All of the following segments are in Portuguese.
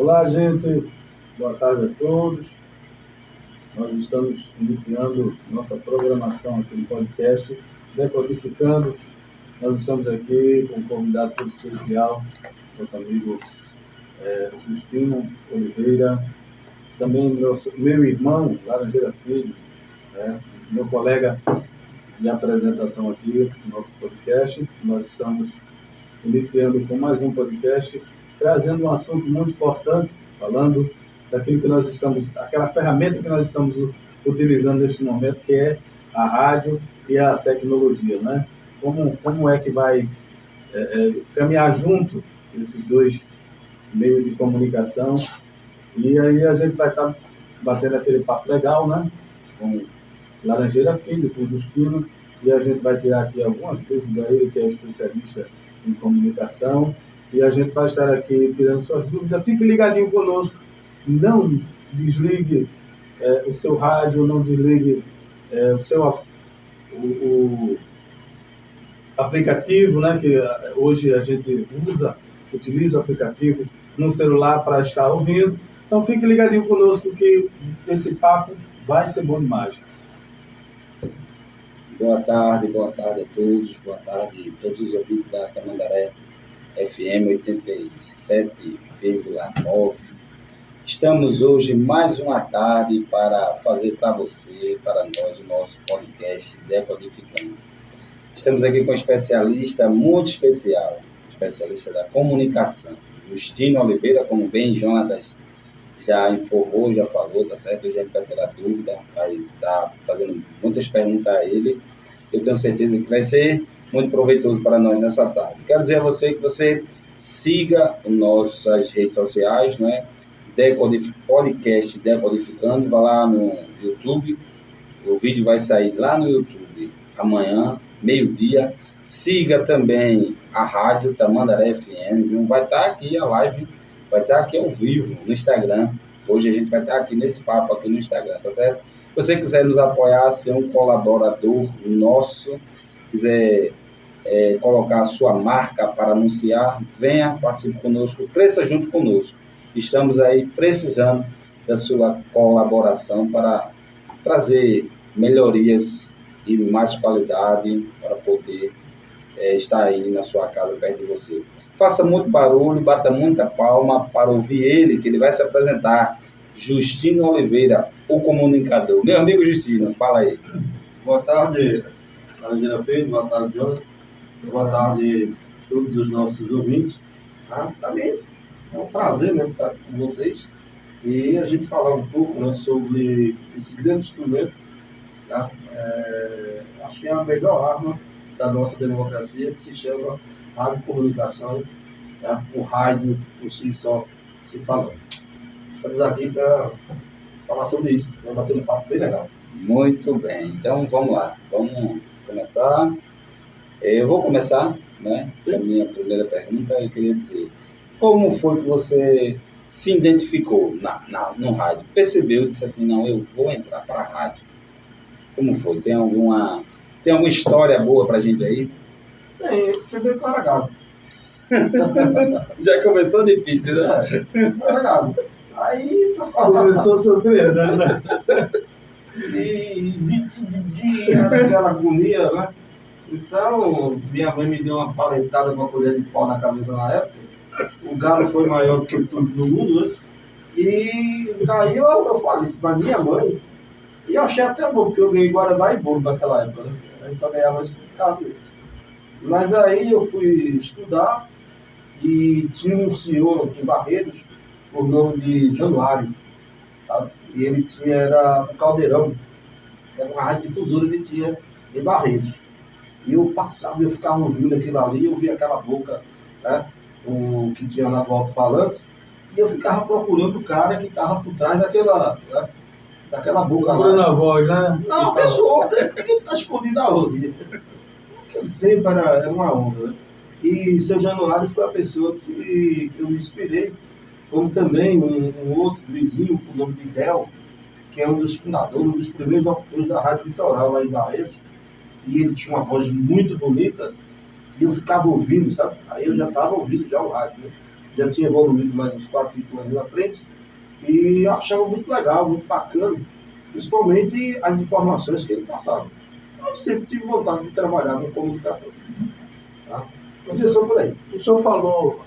Olá, gente. Boa tarde a todos. Nós estamos iniciando nossa programação aqui no podcast Decodificando. Nós estamos aqui com um convidado todo especial, nosso amigo Justino Oliveira, também meu irmão, Laranjeira Filho, meu colega de apresentação aqui no nosso podcast. Nós estamos iniciando com mais um podcast, trazendo um assunto muito importante, falando daquilo que nós estamos, aquela ferramenta que nós estamos utilizando neste momento, que é a rádio e a tecnologia, né? Como é que vai caminhar junto esses dois meios de comunicação? E aí a gente vai estar batendo aquele papo legal, né? Com Laranjeira Filho, com Justino, e a gente vai tirar aqui algumas dúvidas, ele que é especialista em comunicação, e a gente vai estar aqui tirando suas dúvidas. Fique ligadinho conosco, não desligue o seu rádio, não desligue o aplicativo, né, que hoje a gente utiliza o aplicativo no celular para estar ouvindo. Então fique ligadinho conosco que esse papo vai ser bom demais. Boa tarde a todos, boa tarde a todos os ouvintes da Tamandaré FM 87,9. Estamos hoje mais uma tarde para fazer para você, para nós, o nosso podcast Decodificando. Estamos aqui com um especialista muito especial, especialista da comunicação, Justino Oliveira, como bem Jonatas já informou, já falou, tá certo? A gente vai ter a dúvida, vai estar fazendo muitas perguntas a ele. Eu tenho certeza que vai ser muito proveitoso para nós nessa tarde. Quero dizer a você que você siga nossas redes sociais, né? Podcast Decodificando, vá lá no YouTube, o vídeo vai sair lá no YouTube amanhã, meio-dia. Siga também a rádio Tamandaré FM, viu? Vai estar aqui a live, vai estar aqui ao vivo no Instagram. Hoje a gente vai estar aqui nesse papo aqui no Instagram, tá certo? Se você quiser nos apoiar, ser um colaborador nosso, quiser colocar a sua marca para anunciar, venha, participe conosco, cresça junto conosco. Estamos aí precisando da sua colaboração para trazer melhorias e mais qualidade para poder estar aí na sua casa perto de você. Faça muito barulho, bata muita palma para ouvir ele, que ele vai se apresentar. Justino Oliveira, o comunicador. Meu amigo Justino, fala aí. Boa tarde, Laranjeira Filho, boa tarde, Jonathan. Boa tarde a todos os nossos ouvintes. Também é um prazer, né, estar com vocês e a gente falar um pouco, né, sobre esse grande instrumento. Tá? Acho que é a melhor arma da nossa democracia, que se chama rádio comunicação, tá? O rádio por si só se falando. Estamos aqui para falar sobre isso, vamos bater um papo bem legal. Muito bem, então vamos lá, vamos começar. Eu vou começar, né? A minha primeira pergunta, eu queria dizer, como foi que você se identificou no rádio? Percebeu, disse assim, não, eu vou entrar para a rádio. Como foi? Tem alguma história boa pra gente aí? Primeiro que eu era gado. Já começou difícil, né? Eu era gado. Aí, Começou surpreendendo, né? E aquela agonia, né? Então, minha mãe me deu uma paletada com uma colher de pau na cabeça na época. O galo foi maior do que tudo no mundo, né? E daí eu falei isso pra minha mãe. E eu achei até bom, porque eu ganhei Guaraná e bolo naquela época, né? A gente só ganhava mais complicado. Mas aí eu fui estudar e tinha um senhor em Barreiros, por nome de Januário, tá? E ele era o Caldeirão, era uma rádio difusora que ele tinha em Barreiros. E eu passava, eu ficava ouvindo aquilo ali, eu via aquela boca, né, que tinha lá do alto-falante, e eu ficava procurando o cara que estava por trás daquela, né, daquela boca lá. Na voz, né? Não, a pessoa, né? Ninguém está escondido aonde. Naquele tempo era uma onda, né? E seu Januário foi a pessoa que eu me inspirei, como também um outro vizinho, com o nome de Del, que é um dos fundadores, um dos primeiros locutores da Rádio Litoral lá em Barretos. E ele tinha uma voz muito bonita, e eu ficava ouvindo, sabe? Aí eu já estava ouvindo já o rádio, né? já tinha evoluído mais uns 4, 5 anos na frente, e eu achava muito legal, muito bacana, principalmente as informações que ele passava. Eu sempre tive vontade de trabalhar com comunicação. Tá? Começou por aí. O senhor falou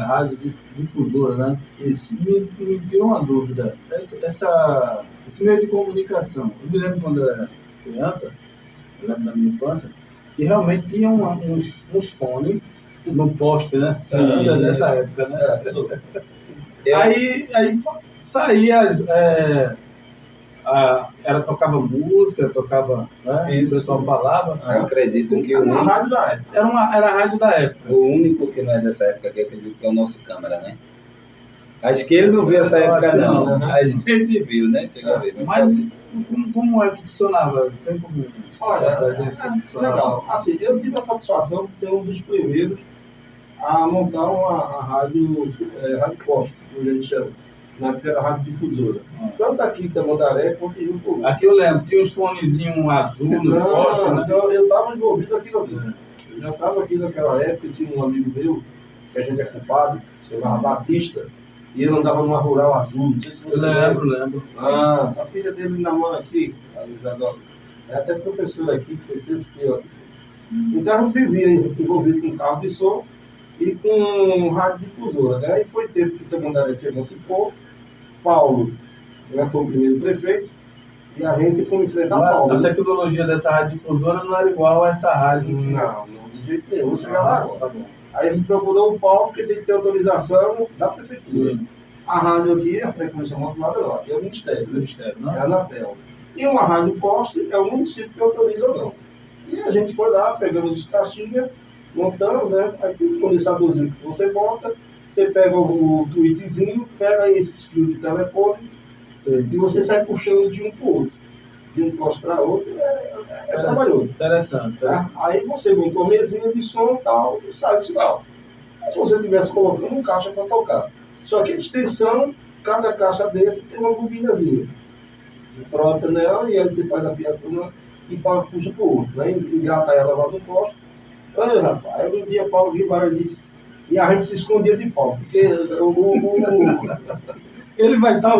rádio difusora, né? Isso. Me tirou uma dúvida. Esse meio de comunicação, eu me lembro quando eu era criança, eu lembro da minha infância, que realmente tinha uns fones no poste, né? Sim. Dessa época, né? Eu- Aí saía, tocava música, tocava, né? Isso. O pessoal falava. Eu acredito que Era uma rádio da época. Era a rádio da época. o único que não é dessa época que eu acredito que é o nosso câmera, né? Acho que ele não viu essa Eu época, acho que não. não, né? A gente viu, né? Chegou a ver. Mas como é que funcionava? Tem como Olha, pra gente como funcionava? legal. Assim, eu tive a satisfação de ser um dos primeiros a montar uma rádio posto, como a gente chama. Na época era rádio difusora. Tanto aqui em Tamandaré quanto em Rio Comum. Aqui eu lembro, tinha uns fonezinhos azul nos postos, né? Então eu estava envolvido naquilo ali. Eu já estava aqui naquela época, tinha um amigo meu, que a gente é culpado, chamava Batista, e ele andava numa rural azul, não sei se você Lembro. Ah, a filha dele na mão aqui, a Isadora. É até professor aqui, que fez aqui, ó. Então a gente vivia envolvido com carro de som e com rádio difusora, né? Aí foi tempo que Tamandaré se emancipou, Paulo, né, foi o primeiro prefeito, e a gente foi enfrentar Paulo. A tecnologia dessa rádio difusora não era igual a essa rádio. Não, de jeito nenhum, vou chegar lá agora. Tá bom. Aí a gente procurou o Paulo, porque tem que ter autorização da prefeitura. Sim, A rádio aqui, a frequência modulada não, aqui é o Ministério, Ministério, é não? a Anatel. E uma rádio poste é o município que autoriza ou não. E a gente foi lá, pegamos os caixinhas, montamos, né? Aí tem um condensadorzinho que você bota, você pega o tweetzinho, pega esses fios de telefone Sim. e você sai puxando de um para o outro. De um poste para outro, é trabalhoso. Interessante. Tá? Aí você monta uma mesinha de som e tal, e sai o sinal. Mas se você estivesse colocando um caixa para tocar. Só que a extensão, cada caixa desse tem uma bobinazinha própria nela, e aí você faz a fiação né, e puxa para o outro, né? Engata ela lá no posto. Ai, rapaz, aí um dia Paulo Guimarães disse, e a gente se escondia de Paulo, porque Ele vai estar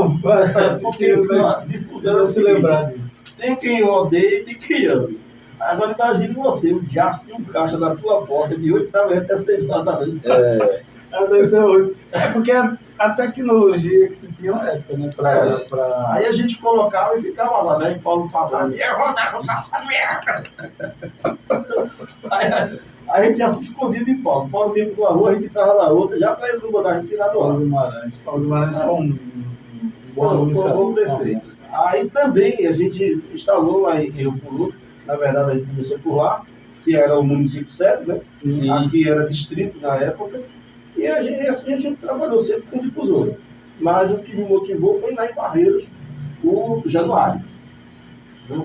assistindo, porque, né? difusão Não se lembrar disso. tem quem odeia e tem quem ama. Agora imagine você, o diacho de um caixa na tua porta de 8 da manhã até 6 horas da noite. É porque a tecnologia que se tinha na época, né? Aí a gente colocava e ficava lá, né? E Paulo passava, eu vou passar merda. Aí a gente já se escondia de Paulo. Paulo vinha para uma rua, a gente estava na outra, já para ele não mandar a gente tirar do ar. Paulo Guimarães foi um bom Foi um bom aluno. prefeito. Aí também a gente instalou lá em Rio Puru, na verdade a gente começou por lá, que era o município sede, né? Sim. Aqui era distrito na época, e assim a gente trabalhou sempre com difusora. Mas o que me motivou foi lá em Barreiros, o Januário.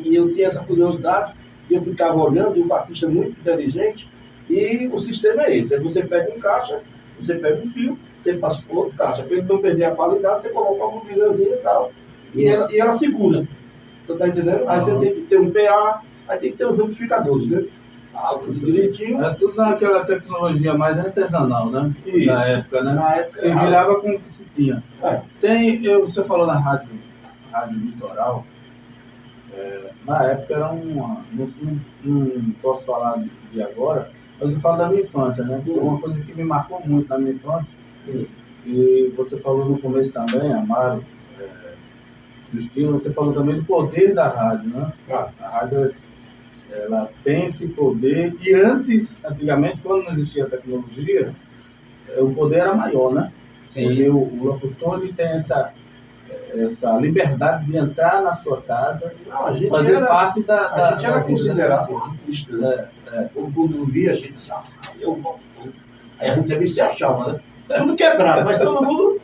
E eu tinha essa curiosidade, e eu ficava olhando, e o Batista é muito inteligente, e o sistema é esse, aí você pega um caixa, você pega um fio, você passa por outro caixa, para ele não perder a qualidade, você coloca uma bobinazinha e tal, e ela segura. Então tá entendendo? Aí você tem que ter um PA, aí tem que ter os amplificadores, né? Tudo direitinho. É tudo naquela tecnologia mais artesanal, né? Isso. Na época, né? Na época, Se virava com o que se tinha. É. Você falou na rádio litoral, na época era não posso falar de agora, mas eu falo da minha infância, né? Uma coisa que me marcou muito na minha infância, e você falou no começo também, Amaro, Justino, você falou também do poder da rádio, né? A rádio, ela tem esse poder, e antigamente, quando não existia tecnologia, o poder era maior, né? Sim. Porque o locutor ele tem essa liberdade de entrar na sua casa, Não, a gente fazer era, parte da a gente era vida das considerado pessoas. artista, né? É. Quando via a gente, eu volto. Aí a gente também se achava, né? Tudo quebrado, mas todo mundo.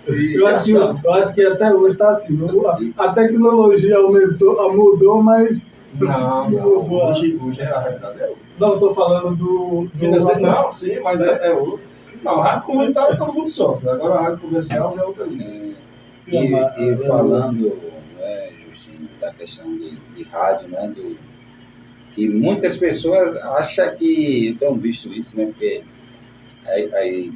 Eu acho que até hoje está assim. A tecnologia mudou, mas Não, hoje é a realidade. não estou falando do Não, sim, mas é outro. Não, a rádio comunitária todo mundo sofre. Agora a rádio comercial já é outra linha. E falando, Justino, da questão de rádio, né, que muitas pessoas acham que, eu tenho visto isso, né, porque aí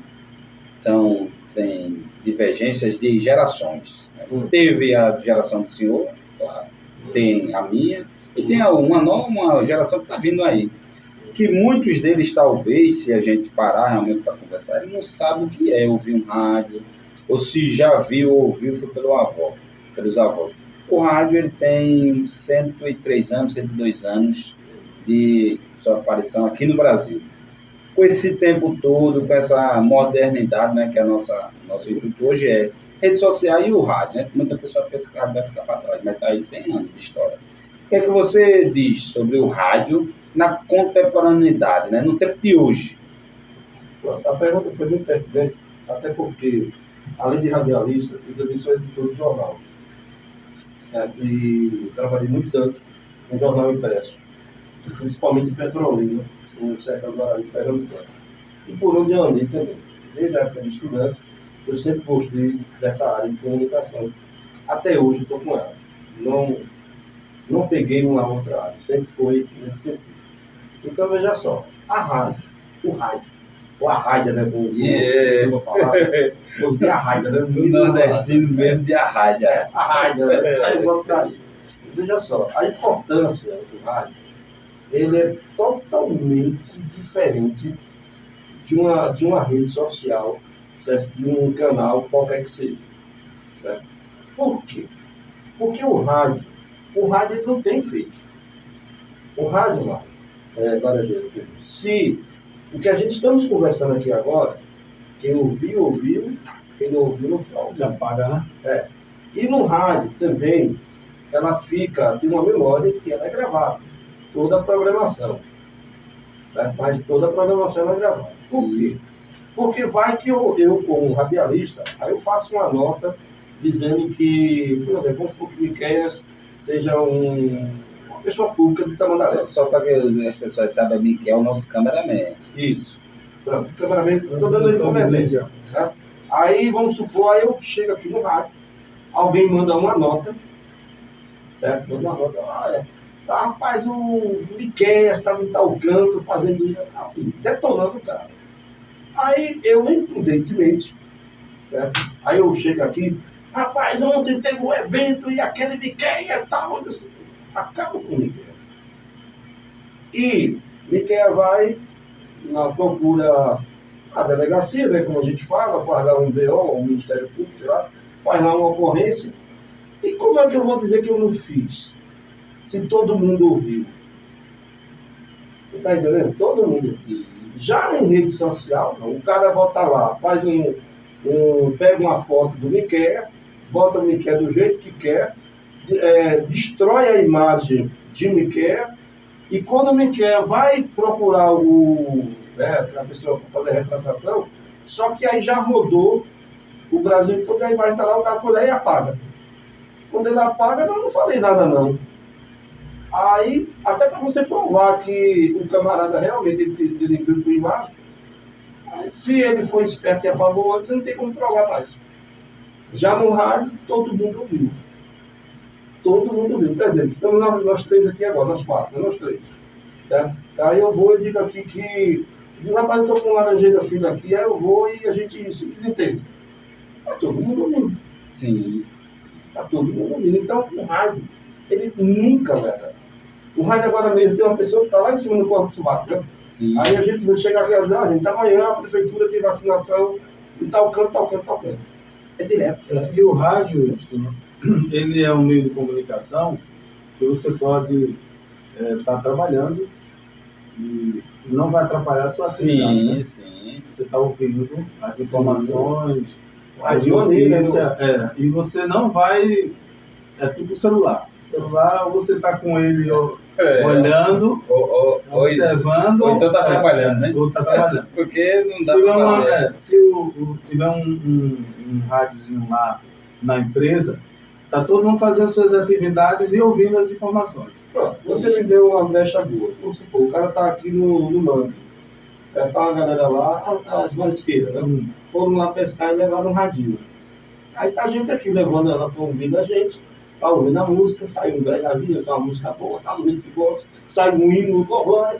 Então, tem divergências de gerações. Teve a geração do senhor, claro, tem a minha, e tem uma geração que está vindo aí. Que muitos deles, talvez, se a gente parar realmente para conversar, ele não sabe o que é ouvir um rádio, ou se já viu ou ouviu, foi pelos avós. O rádio ele tem 103 anos, 102 anos de sua aparição aqui no Brasil. Com esse tempo todo, com essa modernidade, né, que é nosso intuito hoje é rede social e o rádio. Né? Muita pessoa pensa que o rádio vai ficar para trás, mas está aí 100 anos de história. O que é que você diz sobre o rádio na contemporaneidade, né, no tempo de hoje? A pergunta foi muito pertinente, até porque, além de radialista, eu também sou editor de jornal. Certo? E trabalhei muitos anos no jornal impresso, principalmente em Petrolina, no sertão do Araí, Pernambuco. E por onde eu andei também. Desde a época de estudante, eu sempre gostei dessa área de comunicação. Até hoje estou com ela. Não peguei uma outra área, sempre foi nesse sentido. Então veja só, o rádio, ou a rádio, né? Como falar, ou de a rádio, né? O nordestino mesmo de a rádio. A rádio, né? Aí eu vou ficar aí. Veja só, a importância do rádio, ele é totalmente diferente de uma rede social, certo? De um canal qualquer que seja. Certo? Por quê? Porque o rádio ele não tem fake. O rádio lá, se o que a gente estamos conversando aqui agora, quem ouviu, quem não ouviu, não fala. Se apaga, né? E no rádio também, tem uma memória que ela é gravada. Toda a programação. Tá? Mas toda a programação é gravada. Por quê? Porque vai que eu, como radialista, aí eu faço uma nota dizendo que, por exemplo, vamos supor que Miqueias seja uma pessoa pública de Tamandaré. Só para que as pessoas saibam, o Miquel é o nosso cameraman. Isso. Pronto, o cameraman, estou dando ele como exemplo. Né? Aí, vamos supor, aí eu chego aqui no rádio, alguém manda uma nota, certo? Manda uma nota, olha, rapaz, o Miqueias estava em tal canto fazendo assim, detonando o cara. Aí eu, imprudentemente, certo? Aí eu chego aqui, rapaz, ontem teve um evento e aquele Miqueias tal, assim, acabo com o Miqueias. E Miqueias vai procura a delegacia, né, como a gente fala, faz lá um BO, um Ministério Público, sei lá, faz lá uma ocorrência. E como é que eu vou dizer que eu não fiz? Se todo mundo ouviu. Você está entendendo? Todo mundo assim. Já em rede social, não, o cara bota lá, faz pega uma foto do Miqueias, bota o Miqueias do jeito que quer, destrói a imagem de Miqueias, e quando o Miqueias vai procurar a pessoa para fazer a retratação, só que aí já rodou o Brasil todo, a imagem está lá, o cara foi lá e apaga. Quando ele apaga, eu não falei nada não. Aí, até para você provar que o camarada realmente ele viu com a imagem, se ele for esperto e apagou antes, você não tem como provar mais. Já no rádio, todo mundo ouviu. Todo mundo ouviu. Por exemplo, estamos nós três aqui agora, nós quatro, nós três. Certo? Aí eu vou e digo aqui que, rapaz, eu estou com um laranjeira filho aqui, aí eu vou e a gente se desentende. Está todo mundo ouvindo. Sim. Está todo mundo ouvindo. Então, o rádio, ele nunca vai dar. O rádio agora mesmo tem uma pessoa que está lá em cima do corpo do sovaco, né? Sim. Aí a gente vai chegar aqui e dizer, gente, amanhã a prefeitura tem vacinação em tal canto. É direto. E o rádio, ele é um meio de comunicação que você pode estar trabalhando e não vai atrapalhar a sua atividade. Né? Sim. Você está ouvindo as informações, a notícia, e você não vai... É tipo celular. Celular, você está com ele olhando, observando... Ou então está trabalhando, né? Ou está trabalhando. Porque não dá para fazer. Se tiver um rádiozinho lá na empresa, está todo mundo fazendo suas atividades e ouvindo as informações. Pronto, você me deu uma brecha boa. Vamos supor, o cara está aqui no mangue. Está uma galera lá, as marisqueiras, né? Foram lá pescar e levaram um radinho. Aí está a gente aqui levando, ela está ouvindo a gente, está ouvindo a música, sai um bregazinho, é uma música boa, está do jeito que gosta, sai um hino,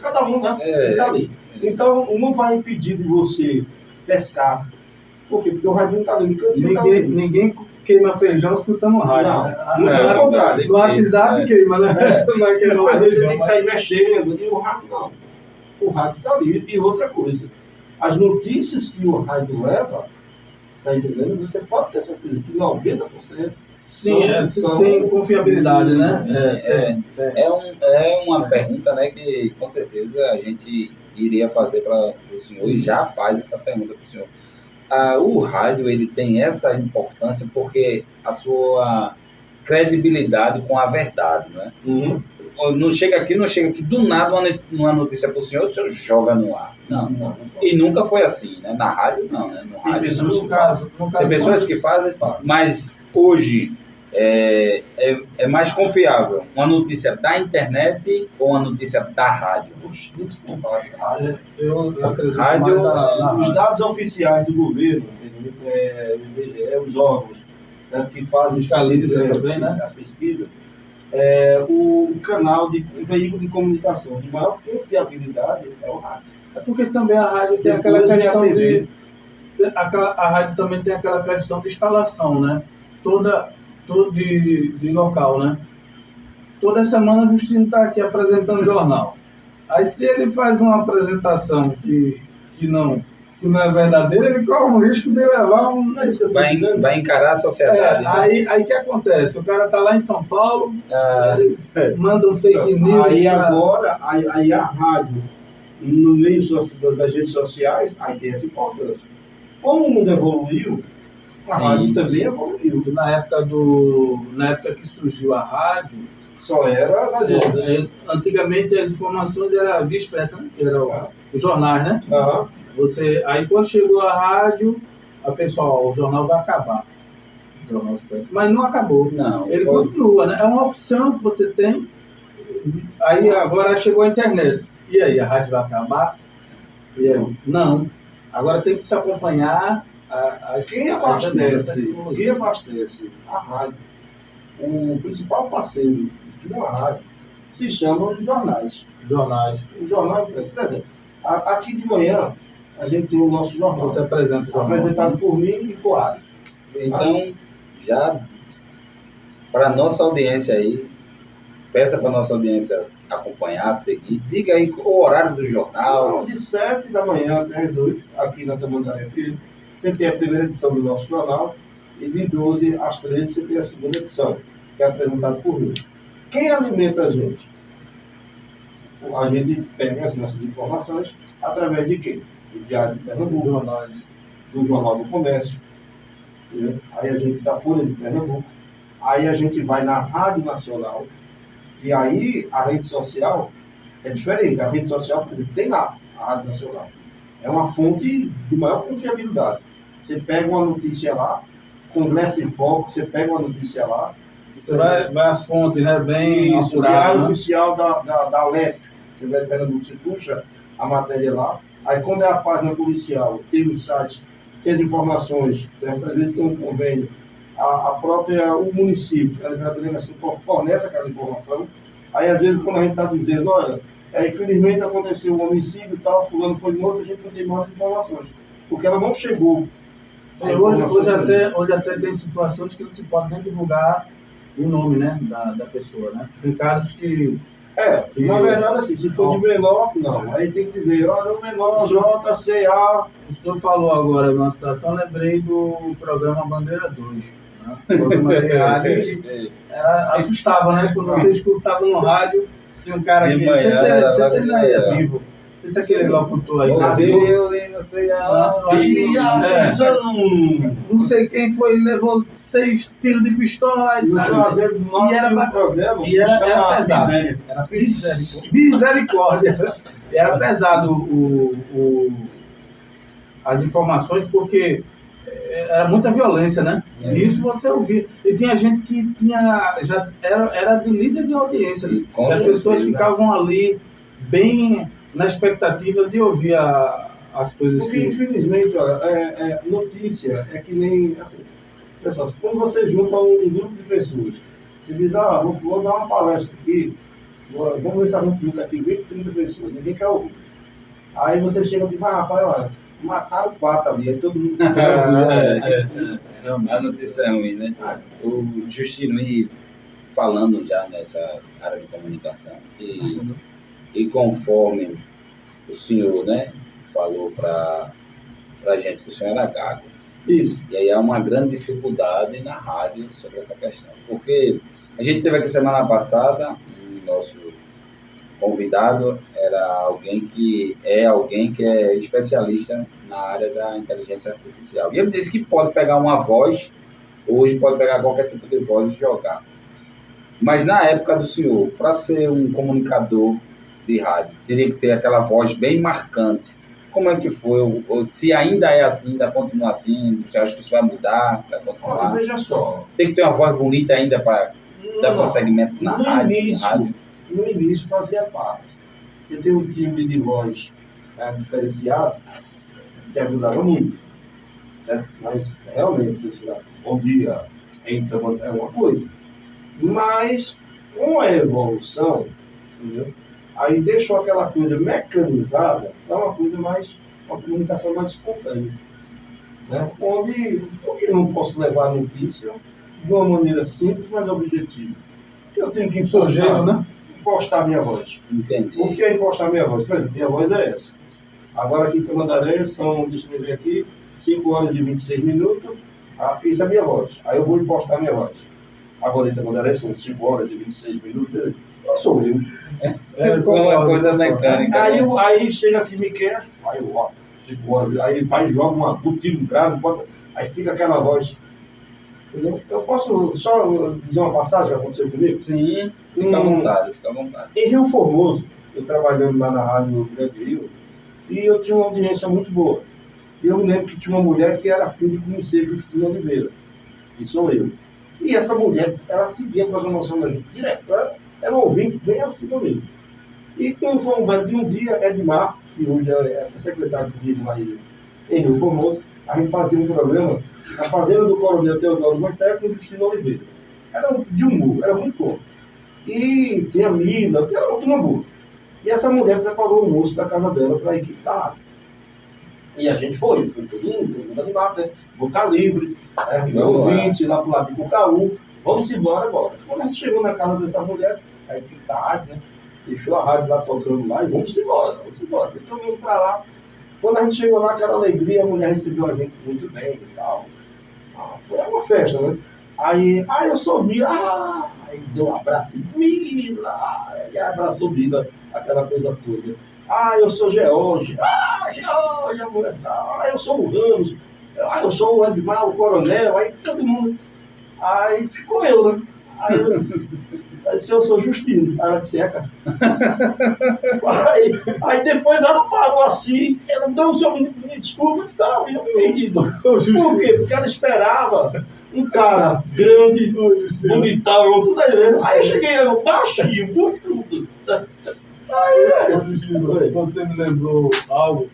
cada um, né? Está ali. Então, não vai impedir de você pescar, Por quê? Porque o rádio não está ali no cantinho. Ninguém queima feijão escutando rádio. Não, né? pelo contrário. No WhatsApp queima, né? Vai queimar Mas você feijão. tem que sair mexendo, e o rádio não. O rádio está ali. E outra coisa, as notícias que o rádio leva, tá entendendo? Você pode ter certeza que 90% Sim, tem confiabilidade, né? Sim, é uma pergunta, né, que com certeza a gente iria fazer para o senhor e já faz essa pergunta para o senhor. O rádio, ele tem essa importância porque a sua credibilidade com a verdade, né? Não chega aqui do nada uma notícia para o senhor joga no ar. Não. E nunca foi assim, né? Na rádio, não, né? No rádio, tem pessoas que fazem, mas hoje é mais confiável uma notícia da internet ou uma notícia da rádio? Eu acredito Rádio, mais os dados oficiais do governo, os órgãos, certo? Que fazem também, né? as pesquisas, o canal o veículo de comunicação de maior confiabilidade é o rádio. É porque também a rádio tem aquela questão a rádio também tem aquela questão de instalação, né? Toda de local, né? Toda semana o Justino está aqui apresentando o jornal. Aí se ele faz uma apresentação que não é verdadeira, ele corre o risco de levar vai encarar a sociedade. Aí que acontece? O cara está lá em São Paulo, ele manda um fake news. Aí agora, aí a rádio, no meio das redes sociais, aí tem essa importância. Como o mundo evoluiu, a rádio também evoluiu. Na época que surgiu a rádio, só era nas ondas. Antigamente as informações eram via expressa, né? Que eram os jornais, né? Aí quando chegou a rádio, a pessoa, o jornal vai acabar. O jornal expresso. Mas não acabou. Ele continua, né? É uma opção que você tem. Aí agora chegou a internet. E aí, a rádio vai acabar? E aí? Não. Agora tem que se acompanhar quem abastece a rádio, o principal parceiro de uma rádio, se chama os jornais. O jornal, por exemplo, aqui de manhã, a gente tem o nosso jornal. Você apresenta o jornal. Apresentado por mim e por Alex. Então, já para a nossa audiência aí, peça para a nossa audiência acompanhar, seguir. Diga aí o horário do jornal. De 7 da manhã até as 8, aqui na Tamandaré Filho, você tem a primeira edição do nosso jornal, e de 12 às 13 você tem a segunda edição, que é apresentada por mim. Quem alimenta a gente? A gente pega as nossas informações através de quem? Do Diário de Pernambuco, do Jornal do Comércio, né? Aí a gente da Folha de Pernambuco, aí a gente vai na Rádio Nacional, e aí a rede social é diferente. A rede social, por exemplo, tem lá a Rádio Nacional. É uma fonte de maior confiabilidade. Você pega uma notícia lá, Congresso em Foco, você pega uma notícia lá. Você vai às fontes, né? Bem isso, o diário oficial da LEF. Você vai Pernambuco, você puxa a matéria lá. Aí quando é a página policial, tem o site, tem as informações, certas vezes tem um convênio. O município, a delegacia fornece aquela informação. Aí, às vezes, quando a gente está dizendo, olha, infelizmente aconteceu um homicídio e tal, fulano foi morto, a gente não tem mais informações, porque ela não chegou. Hoje até tem situações que não se pode nem divulgar o nome, né, da pessoa, né? Tem casos que... na verdade, assim, se for de menor, não. Aí tem que dizer, olha, o menor, JCA... O senhor falou agora numa situação, lembrei do programa Bandeira 2. Né? Assustava, né? Quando você escutava no rádio, tinha um cara aqui, não sei se ele ainda é vivo, não sei se aquele locutor aí, não sei quem foi, levou 6 tiros de pistola e era pesado. Era misericórdia. E era pesado as informações, porque era muita violência, né? E isso você ouvia. E tinha gente que era de líder de audiência. As pessoas ficavam ali bem na expectativa de ouvir as coisas. Porque, infelizmente, notícia é que nem... Assim, pessoal, quando você junta um grupo de pessoas, você diz, vou dar uma palestra aqui, vamos ver se a gente junta aqui 20, 30 pessoas, ninguém quer ouvir. Aí você chega e diz, rapaz, olha, mataram 4 ali, aí todo mundo... A notícia é ruim, né? O Justino aí falando já nessa área de comunicação e conforme o senhor, né, falou para a gente que o senhor era gago. Isso. E aí há uma grande dificuldade na rádio sobre essa questão. Porque a gente teve aqui semana passada, o nosso convidado era alguém que é especialista na área da inteligência artificial. E ele disse que pode pegar uma voz, hoje pode pegar qualquer tipo de voz e jogar. Mas na época do senhor, para ser um comunicador de rádio, teria que ter aquela voz bem marcante. Como é que foi? Ou se ainda é assim, ainda continua assim? Você acha que isso vai mudar? Vai continuar? Olha, veja só. Tem que ter uma voz bonita ainda para dar prosseguimento na rádio? No início fazia parte. Você tem um timbre de voz diferenciado, que ajudava muito. Certo? Mas realmente, você chegar, bom dia, então é uma coisa. Mas com a evolução, entendeu? Aí deixou aquela coisa mecanizada, é uma coisa mais, uma comunicação mais espontânea. Né? Onde eu não posso levar a notícia de uma maneira simples, mas objetiva. Eu tenho que impostar minha voz. Entendi. O que é impostar minha voz? Por exemplo, minha voz é essa. Agora aqui em Tamandaré são, deixa eu ver aqui, 5 horas e 26 minutos. Isso é minha voz. Aí eu vou impostar minha voz. Agora em Tamandaré são 5 horas e 26 minutos. Não sou eu. É uma coisa mecânica. Aí chega aqui, me quer, aí eu, ó, 5 horas, aí ele vai e joga um tiro grave, bota, aí fica aquela voz. Entendeu? Eu posso só dizer uma passagem que aconteceu comigo? Sim, fica à vontade, fica à vontade. Em Rio Formoso, eu trabalhando lá na Rádio Grande Rio, e eu tinha uma audiência muito boa. E eu me lembro que tinha uma mulher que era filha de conhecer Justino Oliveira, que sou eu. E essa mulher, ela seguia a programação da gente direto, era um ouvinte bem assim comigo. E quando foi um dia, Edmar, que hoje é secretário de turismo lá em Rio Formoso, a gente fazia um programa na fazenda do Coronel Teodoro Monteiro com Justino Oliveira. Era de humor, era muito bom. E tinha Mila, tinha uma boa. E essa mulher preparou o almoço da casa dela para a equipe da rádio. E a gente foi todo mundo animado, né? Boca livre, ouvinte, lá pro lado de Cucaú, vamos embora agora. Quando a gente chegou na casa dessa mulher, a equipe da rádio, né? Deixou a rádio lá tocando lá e vamos embora. Então indo para lá. Quando a gente chegou lá, aquela alegria, a mulher recebeu a gente muito bem e tal. Foi uma festa, né? Aí, eu sou Mila, aí deu um abraço, Mila, e abraçou Mila, aquela coisa toda. Eu sou George, George, a mulher tá, eu sou o Ramos, eu sou o Edmar, o Coronel, aí todo mundo. Aí ficou eu, né? Aí eu disse, eu sou Justino. Aí ela disse, cara. Aí depois ela parou assim, ela me deu um senhor, me desculpa, eu disse, não, eu fiquei rindo. Por quê? Porque ela esperava um cara grande, bonitão, tudo aí. Aí eu cheguei, baixinho, buchudo. Você me lembrou algo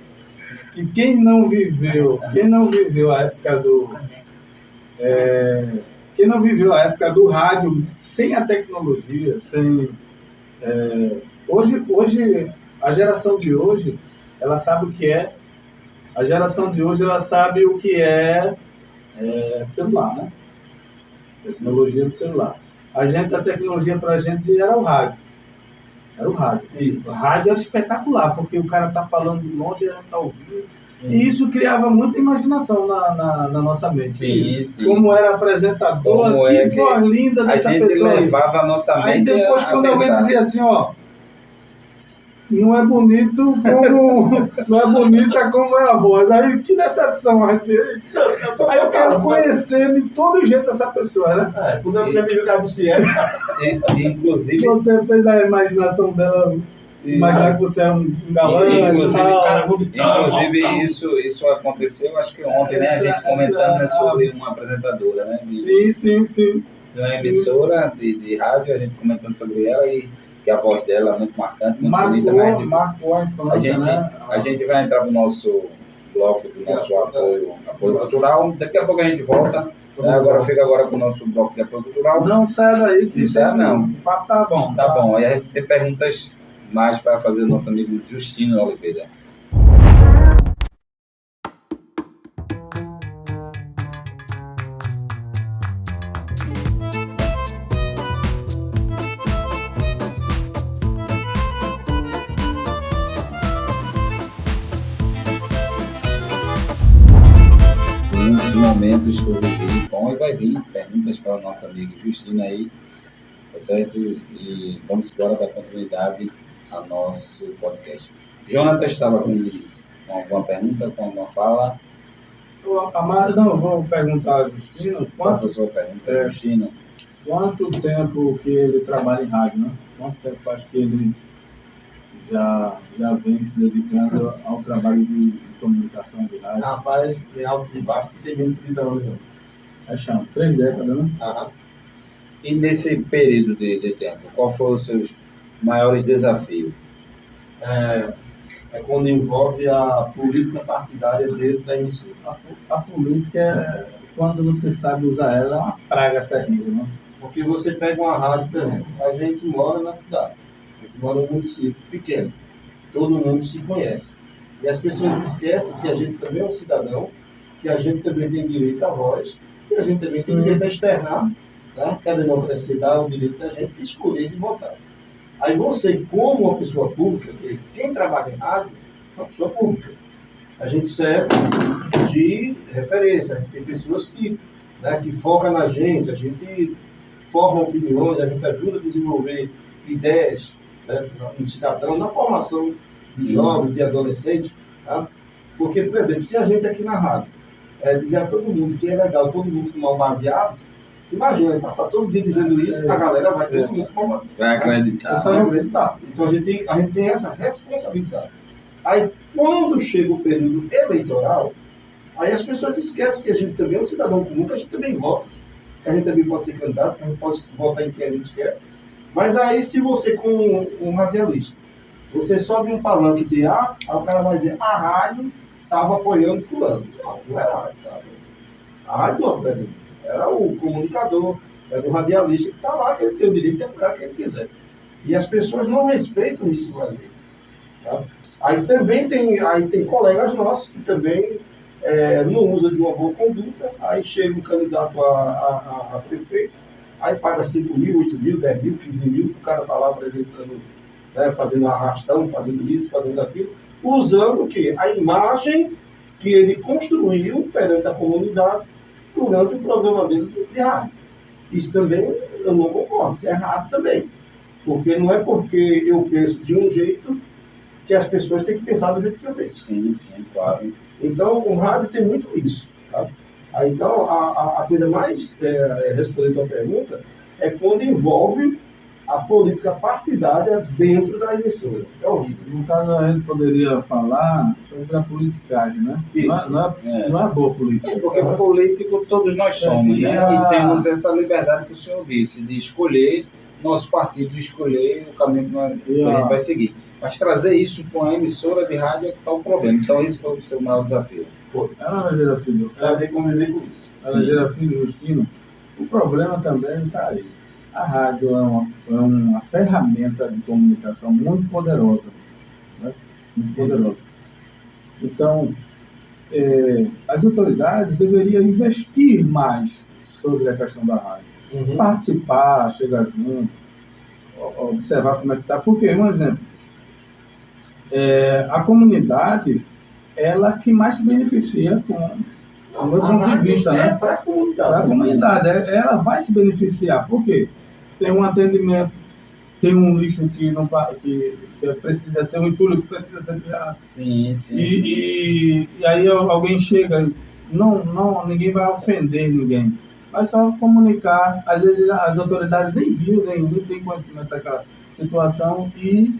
que quem não viveu a época do quem não viveu a época do rádio sem a tecnologia, hoje a geração de hoje ela sabe o que é, a geração de hoje ela sabe o que é celular, né? Tecnologia do celular. A tecnologia para a gente era o rádio. Era o rádio. Isso. O rádio era espetacular, porque o cara tá falando de longe e a gente tá ouvindo. E isso criava muita imaginação na nossa mente. Sim. Como era apresentadora, que voz linda dessa pessoa. A gente levava a nossa mente. Aí depois, quando alguém dizia assim, ó, não é bonito como. Não é bonita como é a voz. Aí que decepção, a gente. Aí eu quero conhecer de todo jeito essa pessoa, né? Quando eu me jogar do Cielo. Inclusive. Você fez a imaginação dela. Imaginar que você é um galã. Inclusive isso aconteceu, acho que ontem, né? A gente comentando sobre uma apresentadora, né? Sim. De uma emissora de rádio, a gente comentando sobre ela e que a voz dela é muito marcante, muito bonita. Marcou a infância, né? A gente vai entrar no nosso bloco do nosso apoio cultural. Daqui a pouco a gente volta. Agora fica com o nosso bloco de apoio cultural. Não sai daí, que não. O papo tá bom. Tá bom. Aí a gente tem perguntas mais para fazer o nosso amigo Justino Oliveira. coisas aqui. Bom, e vai vir perguntas para o nosso amigo Justino aí, tá certo? E vamos agora dar continuidade ao nosso podcast. Jonathan estava com alguma pergunta, com alguma fala? Não, eu vou perguntar a Justino Faça a sua pergunta, Justino. quanto tempo que ele trabalha em rádio, né? Quanto tempo faz que ele já vem se dedicando ao trabalho de comunicação de rádio? Rapaz, tem altos e baixos, tem menos de 30 anos. Não. É chão, 3 décadas, né? E nesse período de tempo, qual foram os seus maiores desafios? É quando envolve a política partidária dentro da emissora. A política, quando não se sabe usar ela, é uma praga terrível, né? Porque você pega uma rádio, por exemplo, a gente mora na cidade, a gente mora num município pequeno, todo mundo se conhece. E as pessoas esquecem que a gente também é um cidadão, que a gente também tem direito à voz, e a gente também tem direito a externar, né? Que a democracia dá o direito da gente de escolher e de votar. Aí você, como uma pessoa pública, quem trabalha em rádio é uma pessoa pública. A gente serve de referência, a gente tem pessoas que focam na gente, a gente forma opiniões, a gente ajuda a desenvolver ideias, né, no cidadão, na formação de jovens, de adolescentes. Tá? Porque, por exemplo, se a gente aqui na rádio dizer a todo mundo que é legal todo mundo fumar um baseado, imagina, passar todo dia dizendo isso, a galera vai todo mundo fumar. Vai acreditar. Vai acreditar. Então a gente tem essa responsabilidade. Aí, quando chega o período eleitoral, aí as pessoas esquecem que a gente também é um cidadão comum, que a gente também vota, que a gente também pode ser candidato, que a gente pode votar em quem a gente quer. Mas aí, se você, como um radialista, você sobe um palanque de aí o cara vai dizer, a rádio estava apoiando fulano. Não era a rádio. A rádio não apoiava. Era o comunicador, era o radialista que está lá, que ele tem o direito de apoiar quem ele quiser. E as pessoas não respeitam isso lá dentro. Tá? Aí também tem colegas nossos que também não usam de uma boa conduta, aí chega um candidato a prefeito, aí paga 5 mil, 8 mil, 10 mil, 15 mil, o cara está lá apresentando, né, fazendo arrastão, fazendo isso, fazendo aquilo, usando o quê? A imagem que ele construiu perante a comunidade durante o programa dele de rádio. Isso também eu não concordo, isso é errado também. Porque não é porque eu penso de um jeito que as pessoas têm que pensar do jeito que eu penso. Sim, claro. Então, o rádio tem muito isso. Tá? Aí, então, a coisa mais, respondendo a pergunta, é quando envolve a política partidária dentro da emissora. É horrível. No caso, a gente poderia falar sobre a politicagem, né? Isso. Não é boa política. Porque político todos nós somos, né? E temos essa liberdade que o senhor disse, de escolher, nosso partido escolher o caminho que a gente vai seguir. Mas trazer isso com a emissora de rádio é que está o problema. Então, esse foi o seu maior desafio. Ana Lajeira Filho, saber conviver com isso. Ana Lajeira Filho, Justino, o problema também está aí. A rádio é uma ferramenta de comunicação muito poderosa. Né? Muito poderosa. Então, as autoridades deveriam investir mais sobre a questão da rádio. Participar, chegar junto, observar como é que está. Porque, um exemplo, a comunidade, ela que mais se beneficia com o meu ponto de vista, né? Para a comunidade. Para a comunidade, ela vai se beneficiar. Por quê? Tem um atendimento, tem um lixo que precisa ser, um entulho que precisa ser criado. Sim. E aí alguém chega, ninguém vai ofender ninguém. Vai só comunicar. Às vezes as autoridades nem viram, nem têm conhecimento daquela situação e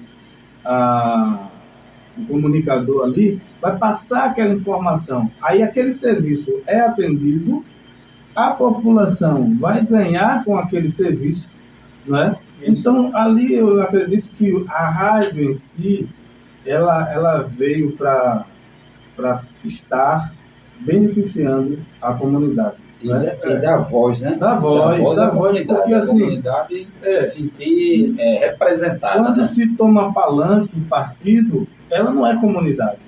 o comunicador ali vai passar aquela informação. Aí aquele serviço é atendido, a população vai ganhar com aquele serviço, não é? Então, ali eu acredito que a rádio em si, ela veio para estar beneficiando a comunidade. E da voz, né? Da voz, porque assim, comunidade se sentir representada. Quando se toma palanque, partido, ela não é comunidade.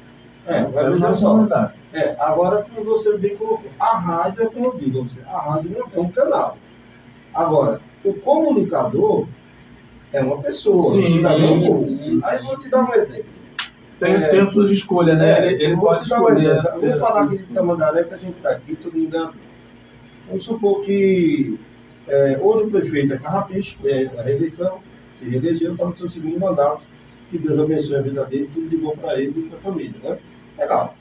Ela não é comunidade. Agora, como você bem colocou, a rádio é como eu digo, a rádio não é um canal. Agora, o comunicador é uma pessoa. Sim. Aí eu vou te dar um exemplo. Tem as suas escolhas, né? Ele pode escolher. Vamos falar aqui de Tamandaré, que a gente está aqui, todo mundo Vamos supor que hoje o prefeito é Carrapicho, a reeleição, se reelegeu, está no seu segundo mandato, que Deus abençoe a vida dele, tudo de bom para ele e para a família, né? Legal.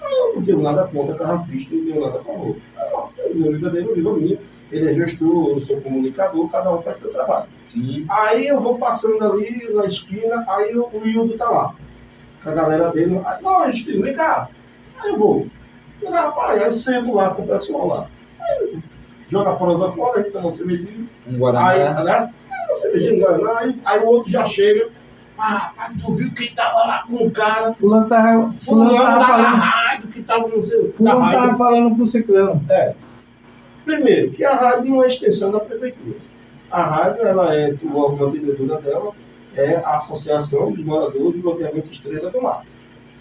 Eu não tenho nada contra Carrapicho, não tenho nada a favor. A vida dele, eu vivo a minha. Ele é gestor, eu sou comunicador, cada um faz seu trabalho. Sim. Aí eu vou passando ali na esquina, aí o Hildo tá lá, com a galera dele. Aí, não, Justino, vem cá. Aí eu vou. Rapaz, aí eu sento lá com o pessoal lá. Aí joga a prosa fora, a gente toma uma cervejinha. Um Guaraná. Aí, né? Uma cervejinha, um Guaraná. Aí o outro já chega. Rapaz, tu viu que tava lá com o cara. Fulano tava Da falando. rádio, que tava, não sei, da Fulano rádio. tava falando pro Ciclano. Primeiro, que a rádio não é extensão da prefeitura. A rádio, ela é, o órgão mantenedora dela é a Associação dos Moradores do Loteamento Estrela do Mar.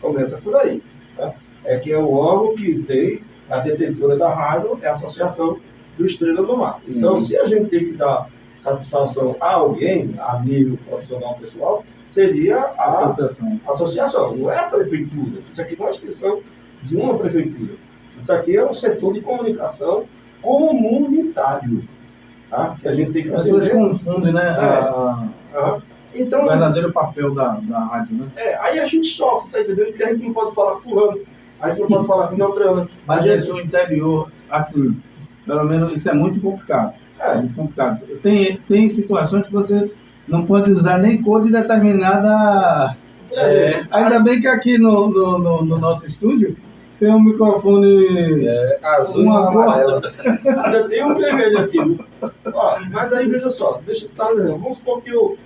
Começa por aí. Tá? É que é o órgão que tem a detentora da rádio, é a Associação do Estrela do Mar. Sim. Então, se a gente tem que dar satisfação a alguém, a nível profissional pessoal, seria a associação, não é a prefeitura. Isso aqui não é extensão de uma prefeitura. Isso aqui é um setor de comunicação comunitário, tá? Que a gente tem que As pessoas confundem, né? Então, O verdadeiro papel da rádio, né? aí a gente sofre, tá entendendo? Porque a gente não pode falar com fulano, a gente não pode falar com Beltrano. Mas isso no interior, assim, pelo menos isso é muito complicado. É muito complicado. Tem situações que você não pode usar nem cor de determinada. Ainda bem que aqui no nosso estúdio tem um microfone azul e uma amarelo. Ainda tem um vermelho aqui, viu? Ó, mas aí veja só, deixa eu estar lembrando. Vamos supor que eu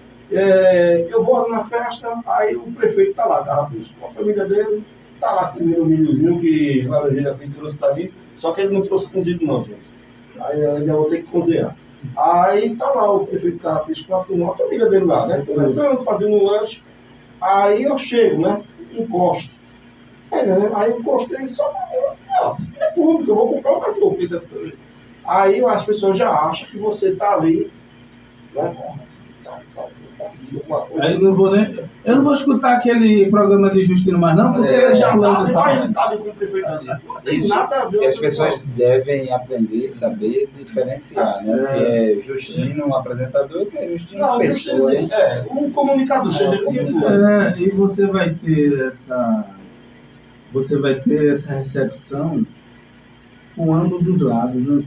vou na festa, aí o prefeito está lá, Carrapicho, com a família dele, está lá comendo um milhozinho que Laranjeira Feito trouxe para mim, só que ele não trouxe cozido não, gente. Aí eu ainda vou ter que cozinhar. Aí tá lá o prefeito Carrapicho com a família dele lá, né? Conversando, fazendo um lanche. Aí eu chego, né? Encosto. Aí eu encostei só pra é público, eu vou comprar um cachorro aqui dentro também. Aí as pessoas já acham que você tá ali, né? Aí eu não vou escutar aquele programa de Justino mais não, porque ele já falando de tal. tá ali com o prefeito ali. Não tem Isso, nada a ver e as com pessoas isso. devem aprender e saber diferenciar, né? O que é Justino, um apresentador, e o que é Justino, Não, pessoa. um comunicador, seja ele quem for. E você vai ter essa recepção com ambos os lados, não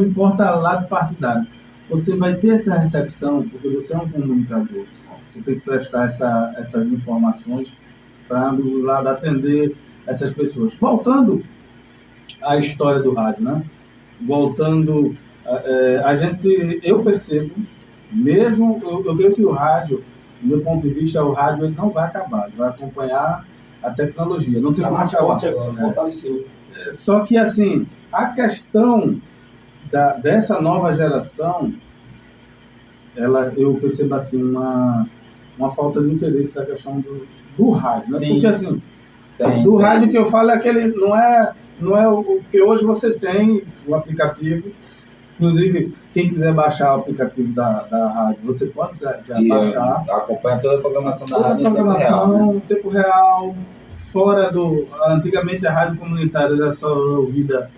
importa lado partidário. Você vai ter essa recepção porque você é um comunicador. Você tem que prestar essas informações para ambos os lados, atender essas pessoas. Voltando à história do rádio, né? Eu percebo, mesmo, eu creio que o rádio, do meu ponto de vista, o rádio ele não vai acabar, ele vai acompanhar a tecnologia. Não tem Tá como mais acabar. forte agora, fortaleceu. Só que, assim, a questão dessa nova geração, eu percebo, assim, uma falta de interesse da questão do rádio, né? Sim. Porque, assim, Tem. rádio que eu falo é aquele, não é o que hoje você tem, o aplicativo. Inclusive, quem quiser baixar o aplicativo da rádio, você pode já baixar. Acompanha toda a programação da Toda a rádio em tempo real. programação, em tempo real, fora antigamente a rádio comunitária era só ouvida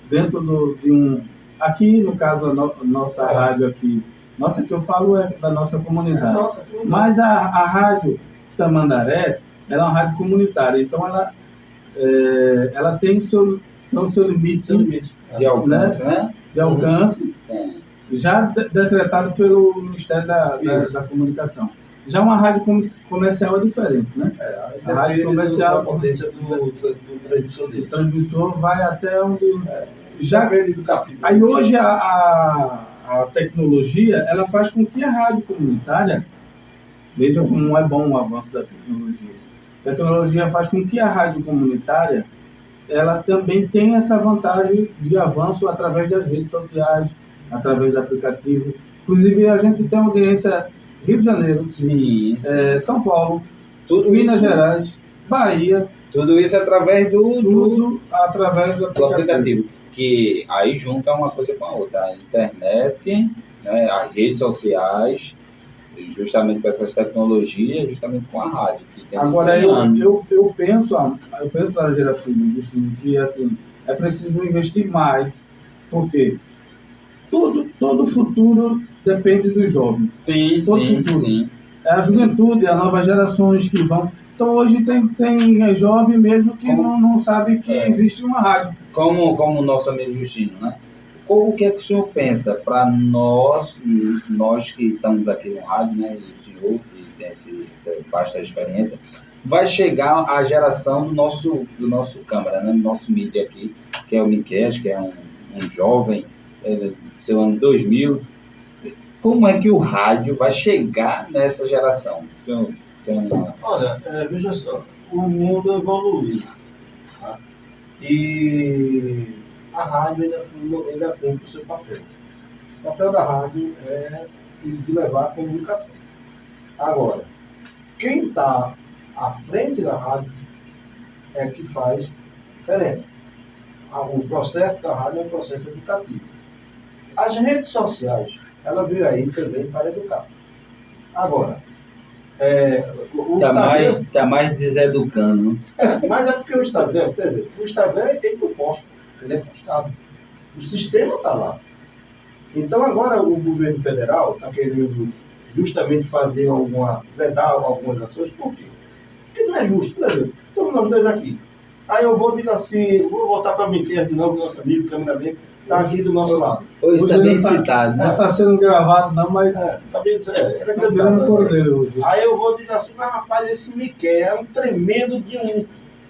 dentro de um... Aqui, no caso, a nossa rádio aqui, nossa, que eu falo é da nossa comunidade. Mas a rádio Tamandaré, ela é uma rádio comunitária, então ela tem o seu limite De alcance, né? de alcance, já decretado pelo Ministério da Comunicação. Já uma rádio comercial é diferente, né? A rádio comercial, a potência do transmissor dele. O transmissor vai até onde... do capítulo. Aí hoje a tecnologia, ela faz com que a rádio comunitária, veja como é bom o avanço da tecnologia. A tecnologia faz com que a rádio comunitária, ela também tenha essa vantagem de avanço através das redes sociais, através do aplicativo. Inclusive, a gente tem audiência Rio de Janeiro, Sim. São Paulo, Minas Minas Gerais, Bahia. Tudo isso através Tudo através do aplicativo. Que aí junta uma coisa com a outra. A internet, né, as redes sociais, justamente com essas tecnologias, justamente com a rádio. Que tem Agora, eu penso, Laranjeira Filho, Justino, que assim, é preciso investir mais. Por quê? Todo futuro depende do jovem. Sim, Todo sim, futuro. sim. É a juventude, as novas gerações que vão. Então hoje tem jovem mesmo que não sabe que existe uma rádio. Como o nosso amigo Justino, né? Como que é que o senhor pensa para nós que estamos aqui no rádio, né? E o senhor que tem essa vasta experiência, vai chegar a geração do nosso câmara, né? Do nosso mídia aqui, que é o Miquel, que é um jovem, seu ano 2000. Como é que o rádio vai chegar nessa geração? O senhor tem uma... Olha, veja só, o mundo evoluiu, tá? E a rádio ainda cumpre o seu papel. O papel da rádio é de levar a comunicação. Agora, quem está à frente da rádio é que faz diferença. O processo da rádio é um processo educativo. As redes sociais, ela veio aí também para educar. Agora, Tá mais deseducando. Mas é porque o Instagram, quer dizer, o Instagram ele não posta, ele é postado. O sistema está lá. Então agora o governo federal está querendo justamente vedar algumas ações, por quê? Porque não é justo, por exemplo, estamos nós dois aqui. Aí eu vou dizer assim, vou voltar para a Miquel de novo, nosso amigo, cameraman, está aqui do nosso lado. Hoje está bem tá, citado, né? Não está sendo gravado, não, mas Tá bem, ele é tá tirando cordeiro hoje. Aí eu vou dizer assim, mas rapaz, esse Miquel é um tremendo de um.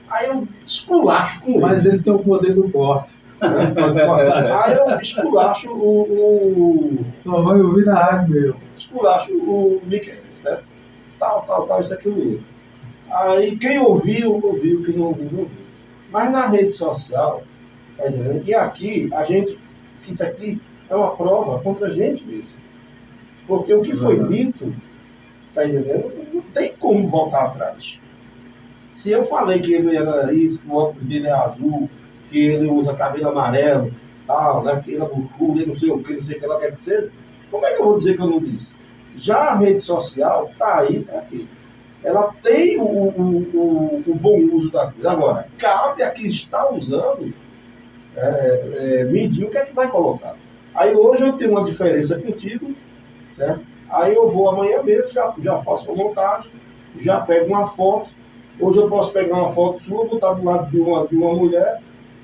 Aí eu esculacho com ele. Mas ele tem o poder do corte. Aí eu esculacho Só vai ouvir na rádio mesmo. esculacho o Miquel, certo? Tal, isso aqui o outro. Aí quem ouviu, quem não ouviu, não ouviu. Mas na rede social, tá entendendo? E aqui, isso aqui é uma prova contra a gente mesmo. Porque o que foi dito, tá entendendo? Não tem como voltar atrás. Se eu falei que ele era isso, que o óculos dele é azul, que ele usa cabelo amarelo, tal, né? Que ele é buchudo, ele não sei o que lá quer que seja, como é que eu vou dizer que eu não disse? Já a rede social tá aí para quê? Ela tem o bom uso da coisa. Agora, cabe a quem está usando medir o que é que vai colocar. Aí hoje eu tenho uma diferença contigo, certo? Aí eu vou amanhã mesmo, já faço uma montagem, já pego uma foto. Hoje eu posso pegar uma foto sua, botar do lado de uma mulher,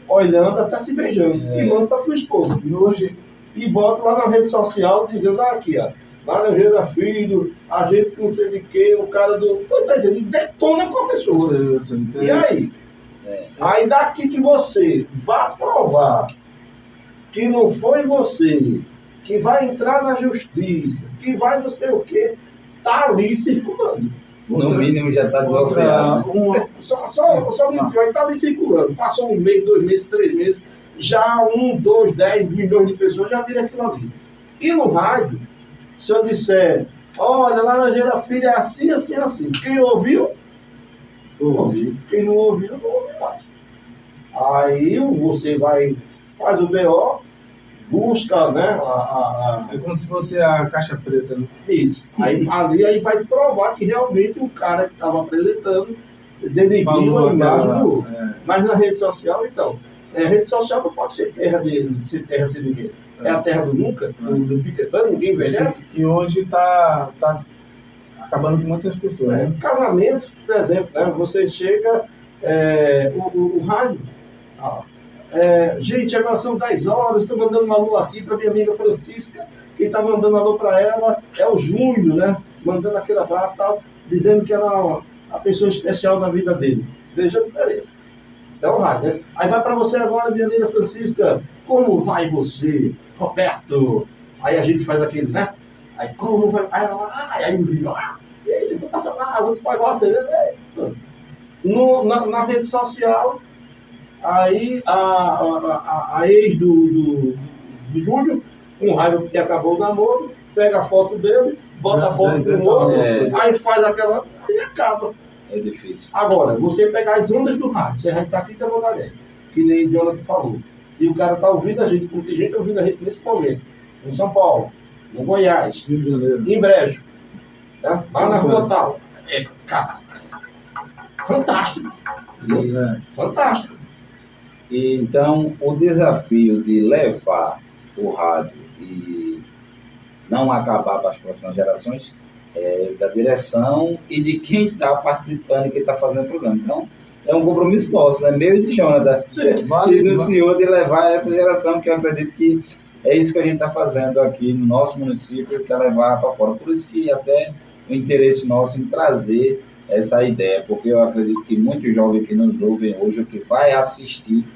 olhando, até se beijando, e mando para tua esposa. E boto lá na rede social, dizendo, aqui, ó, Laranjeira Filho, a gente não sei de quê, o cara do... Tá entendendo? Detona com a pessoa. E aí? Aí daqui que você vai provar que não foi você, que vai entrar na justiça, que vai não sei o quê, tá ali circulando. No mínimo já está desafiado. Só vai estar ali circulando. Passou um mês, 2 meses, 3 meses, já 1, 2, 10 milhões de pessoas já viram aquilo ali. E no rádio, se eu disser, olha, Laranjeira Filho é assim, assim, assim. Quem ouviu? Ouviu. Quem não ouviu, não ouviu mais. Aí você faz o BO, busca, né? É como se fosse a caixa preta, né? Isso. Aí vai provar que realmente o cara que estava apresentando denegriu a imagem do outro. Mas na rede social, então, a rede social não pode ser terra sem ninguém. É a terra do nunca, do Peter Pan, ninguém envelhece. Que hoje está acabando com muitas pessoas. Casamento, por exemplo, né? Você chega, o rádio. Gente, agora são 10 horas, estou mandando um alô aqui para minha amiga Francisca. Quem está mandando alô para ela é o Júnior, né? Mandando aquele abraço e tal, dizendo que era a pessoa especial na vida dele. Veja a diferença. Isso é o rádio, né? Aí vai para você agora, minha amiga Francisca. Como vai você, Roberto? Aí a gente faz aquele, né? Aí como vai? Aí o Júnior, vou passar lá, vou te pagar uma cerveja. Na rede social. Aí a ex do Júnior, com raiva porque acabou o namoro, pega a foto dele, bota a foto do outro, aí faz aquela. Aí acaba. É difícil. Agora, você pegar as ondas do rádio, você já está aqui em Tamandaré, que nem o Jonathan falou. E o cara está ouvindo a gente, porque tem gente ouvindo a gente nesse momento. Em São Paulo, no Goiás, Rio de Janeiro, em Brejo, né? Lá na rua tal. Cara, fantástico. Fantástico. E, então, o desafio de levar o rádio e não acabar para as próximas gerações é da direção e de quem está participando e quem está fazendo o programa. Então, é um compromisso nosso, né? Meu e de Jonathan, e do senhor, de levar essa geração, que eu acredito que é isso que a gente está fazendo aqui no nosso município, que é levar para fora. Por isso que até o interesse nosso em trazer essa ideia, porque eu acredito que muitos jovens que nos ouvem hoje, que vai assistir,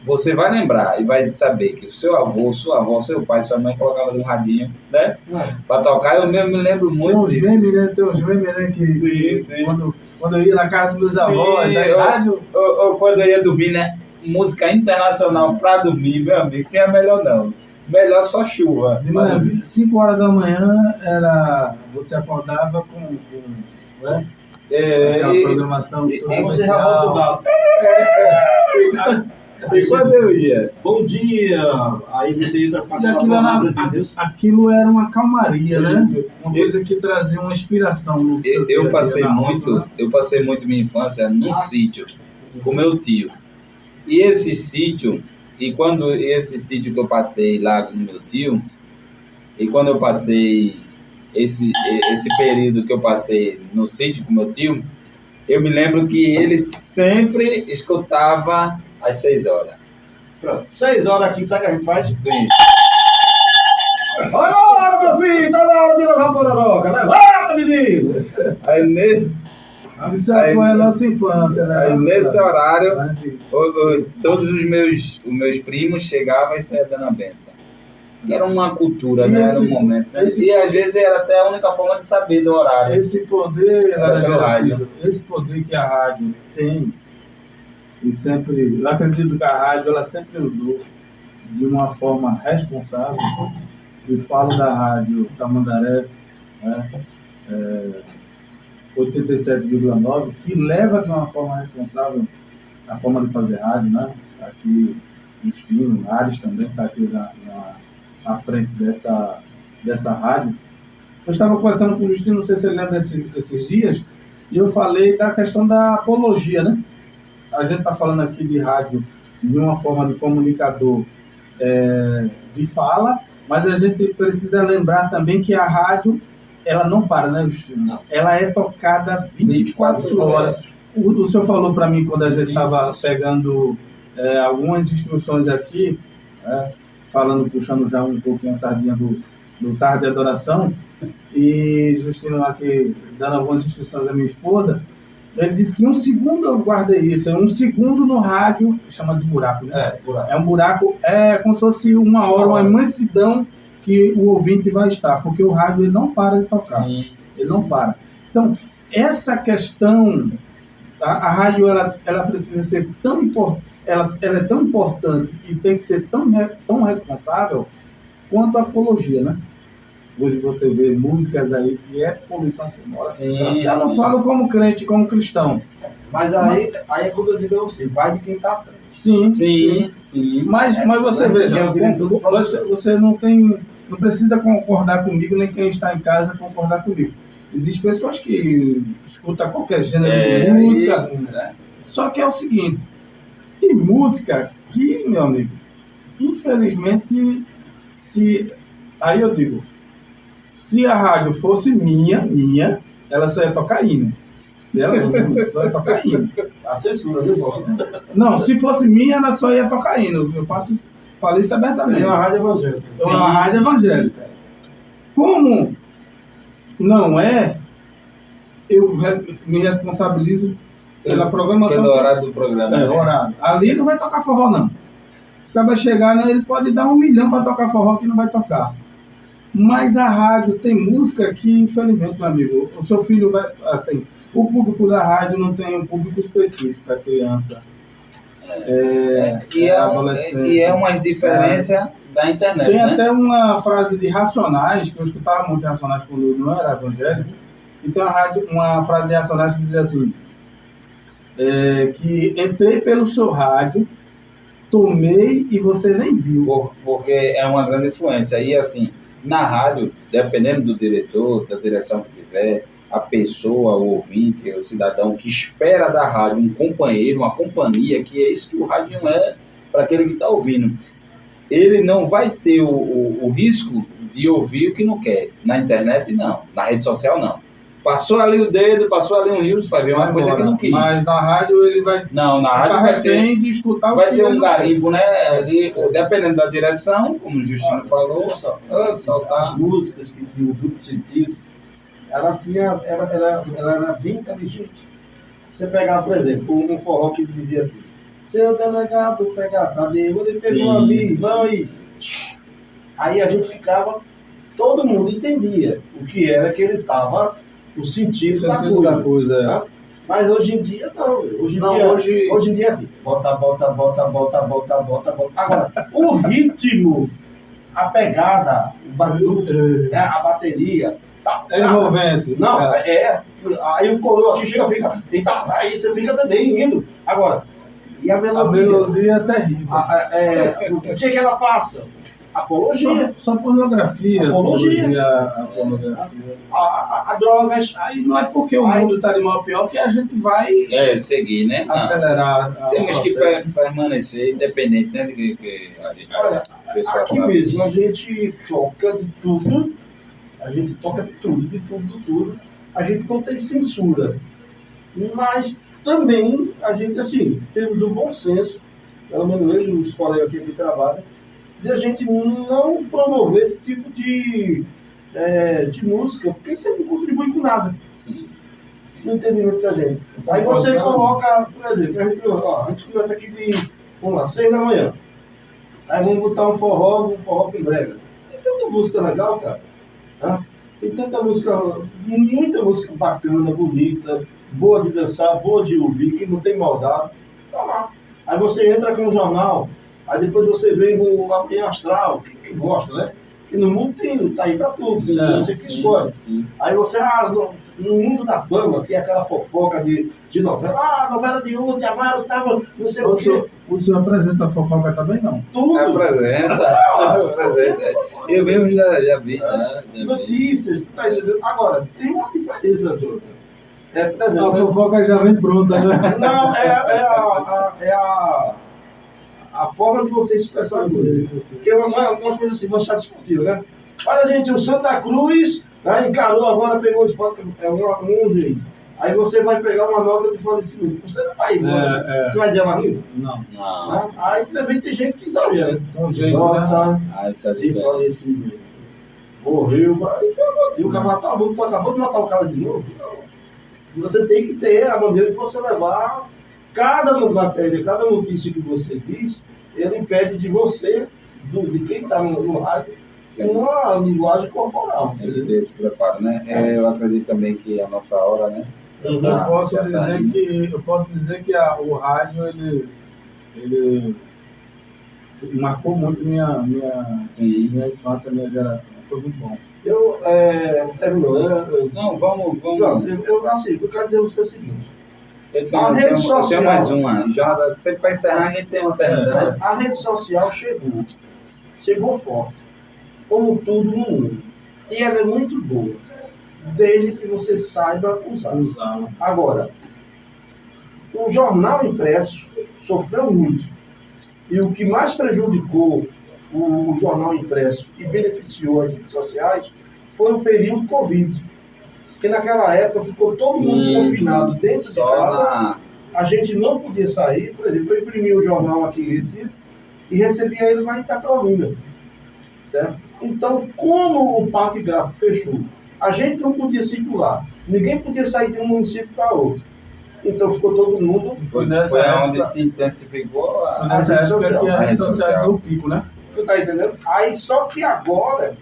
você vai lembrar e vai saber que o seu avô, sua avó, seu pai, sua mãe colocava um radinho, né? Para tocar. Eu mesmo me lembro muito disso. Tem uns memes, né? Que Sim. quando eu ia na casa dos meus avós, aí rádio. Ou quando eu ia dormir, né? Música internacional para dormir, meu amigo, tinha melhor não. Melhor só chuva. De manhã, 5 horas da manhã, você acordava com né? Aquela programação de Aí você já bota o galo. E quando eu ia? Bom dia! Aí você entra para E aquilo era uma calmaria, né? Uma coisa que trazia uma inspiração. Eu passei muito minha infância num sítio com meu tio. E esse sítio que eu passei lá com meu tio, e quando eu passei esse período que eu passei no sítio com meu tio, eu me lembro que ele sempre escutava às 6 horas. Pronto, 6 horas aqui, sabe o que a gente faz? Sim. Olha a hora, meu filho! Tá na hora de levar a pororoca, né? Levanta, menino! Isso foi a nossa infância, né? Aí nesse horário, todos os meus primos chegavam e saíam dando a benção. Era uma cultura, né? Era um momento. Né? E às vezes era até a única forma de saber do horário. Esse poder, rádio. Esse poder que a rádio tem, e sempre, eu acredito que a rádio ela sempre usou de uma forma responsável. E falo da rádio Tamandaré, né? 87,9, que leva de uma forma responsável a forma de fazer rádio, né? Aqui, Justino, Ares também está aqui à frente dessa rádio. Eu estava conversando com o Justino, não sei se ele lembra desses dias, e eu falei da questão da apologia, né? A gente está falando aqui de rádio de uma forma de comunicador de fala, mas a gente precisa lembrar também que a rádio ela não para, né, Justino? Não. Ela é tocada 24 horas. O senhor falou para mim quando a gente estava pegando algumas instruções aqui, puxando já um pouquinho a sardinha do Tarde de Adoração, e Justino aqui dando algumas instruções à minha esposa, ele disse que 1 segundo, eu guardei isso, 1 segundo no rádio, chama de buraco, né? Buraco. É um buraco, como se fosse 1 hora, uma imensidão que o ouvinte vai estar, porque o rádio ele não para de tocar, ele não para. Então, essa questão, a rádio ela precisa ser tão importante, ela é tão importante e tem que ser tão responsável quanto a apologia, né? Hoje você vê músicas aí que é poluição sonora. Eu não falo como crente, como cristão. Mas aí é quando eu digo assim, vai de quem está à frente. Sim. Mas você veja, você não precisa concordar comigo, nem quem está em casa concordar comigo. Existem pessoas que escutam qualquer gênero de música. Só que é o seguinte, tem música que, meu amigo, infelizmente, aí eu digo, se a rádio fosse minha, ela só ia tocar hino. Se ela fosse minha, só ia tocar hino. A censura, viu, Paulo? Não, se fosse minha, ela só ia tocar hino. Falei isso abertamente. É uma rádio evangélica. É uma rádio evangélica. Como não é, eu me responsabilizo pela programação. Pelo horário do programa. Horário. Ali não vai tocar forró, não. Se o cara chegar, né, ele pode dar 1 milhão para tocar forró que não vai tocar. Mas a rádio tem música que, infelizmente, meu amigo, o seu filho vai... O público da rádio não tem um público específico para criança. Adolescente. E é umas diferenças da internet, Tem né? até uma frase de Racionais, que eu escutava muito Racionais quando eu não era evangélico, e tem uma frase de Racionais que diz assim, que entrei pelo seu rádio, tomei e você nem viu. Porque é uma grande influência. E assim, na rádio, dependendo do diretor, da direção que tiver, a pessoa, o ouvinte, o cidadão que espera da rádio um companheiro, uma companhia, que é isso que o rádio é para aquele que está ouvindo. Ele não vai ter o risco de ouvir o que não quer. Na internet, não. Na rede social, não. Passou ali o dedo, passou ali um rio, vai ver uma coisa que não queria. Mas na rádio ele vai Não, na rádio ficar vai ter, refém de escutar o vai que ter ele um não quer. garimpo, né? Ali, dependendo da direção, como o Justino falou, Antes, saltar. as músicas que tinham duplo sentido, ela era bem inteligente. Você pegava, por exemplo, um forró que dizia assim: seu delegado pega Tadeu, ele pegou a minha irmã e. Aí a gente ficava, todo mundo entendia o que era que ele estava, o sentido da coisa. é. Tá? Mas hoje em dia, não. Hoje em dia é assim: bota. Agora, o ritmo, a pegada, o barulho, a bateria. É envolvente. Não, aí o coroa aqui chega e fica. Eita, aí você fica também indo. Agora, e a melodia? A melodia é terrível. O que é que ela passa? Apologia. Só pornografia. Apologia. A pornografia. A drogas. Aí não é porque o mundo está de mal a pior que a gente vai Seguir, né? Não. acelerar. Temos que permanecer independente, né? Olha, pessoa aqui sabe. mesmo a gente toca de tudo. A gente toca de tudo. A gente não tem censura. Mas também a gente, assim, temos o bom senso, pelo menos eu e os colegas aqui que trabalham, de a gente não promover esse tipo de música, porque isso não contribui com nada Sim. no entendimento da gente. Aí você coloca, por exemplo, a gente começa aqui de, vamos lá, 6 da manhã. Aí vamos botar um forró com brega. Tem tanta música legal, cara. Tá? Tem tanta música, muita música bacana, bonita, boa de dançar, boa de ouvir, que não tem maldade. Tá lá. Aí você entra com o jornal, aí depois você vem com o Amanhã Astral, quem gosta, né? Que no mundo tá aí pra tudo, você que escolhe. Sim. Aí você, no mundo da fama, que é aquela fofoca de novela, a novela de ontem, a Mara tava, não sei o quê. O senhor apresenta a fofoca também, não? Tudo. Apresenta. Eu mesmo já vi. Notícias, tu tá entendendo? Agora, tem uma diferença, Júlio. Por A exemplo, fofoca já vem pronta, né? não, a forma de você expressar isso. Que é uma coisa assim, uma chata esportiva, né? Olha, gente, o Santa Cruz encarou agora, pegou o esporte, um jeito. Aí você vai pegar uma nota de falecimento. Você não vai, você vai dizer amigo? Não. Não. Aí também tem gente que sabe, né? São jeitos, né? Nota Essa é a de diferença. falecimento. Morreu, e o cara acabou de matar o cara de novo. Não. Você tem que ter a maneira de você levar cada matéria, cada notícia que você diz, ele pede de você, de quem está no rádio, uma linguagem corporal. Ele tem esse preparo, né? Eu acredito também que a nossa hora, né? Eu posso dizer que o rádio ele marcou muito minha infância, minha geração. Foi muito bom. Não, vamos. Assim, eu quero dizer a você o seguinte. Eu A rede social. tenho mais uma. Já, sempre para encerrar, a gente tem uma pergunta. A rede social chegou forte, como tudo no mundo. E ela é muito boa, desde que você saiba usar. Agora, o jornal impresso sofreu muito. E o que mais prejudicou o jornal impresso e beneficiou as redes sociais foi o período Covid. Porque naquela época ficou todo mundo confinado dentro de casa. A gente não podia sair. Por exemplo, eu imprimi o jornal aqui em Recife e recebia ele lá em Petrolina. Certo? Então, como o parque gráfico fechou, a gente não podia circular. Ninguém podia sair de um município para outro. Então ficou todo mundo. Foi onde se intensificou nessa época que a rede social deu um pico, né? Tu tá entendendo? Aí só que agora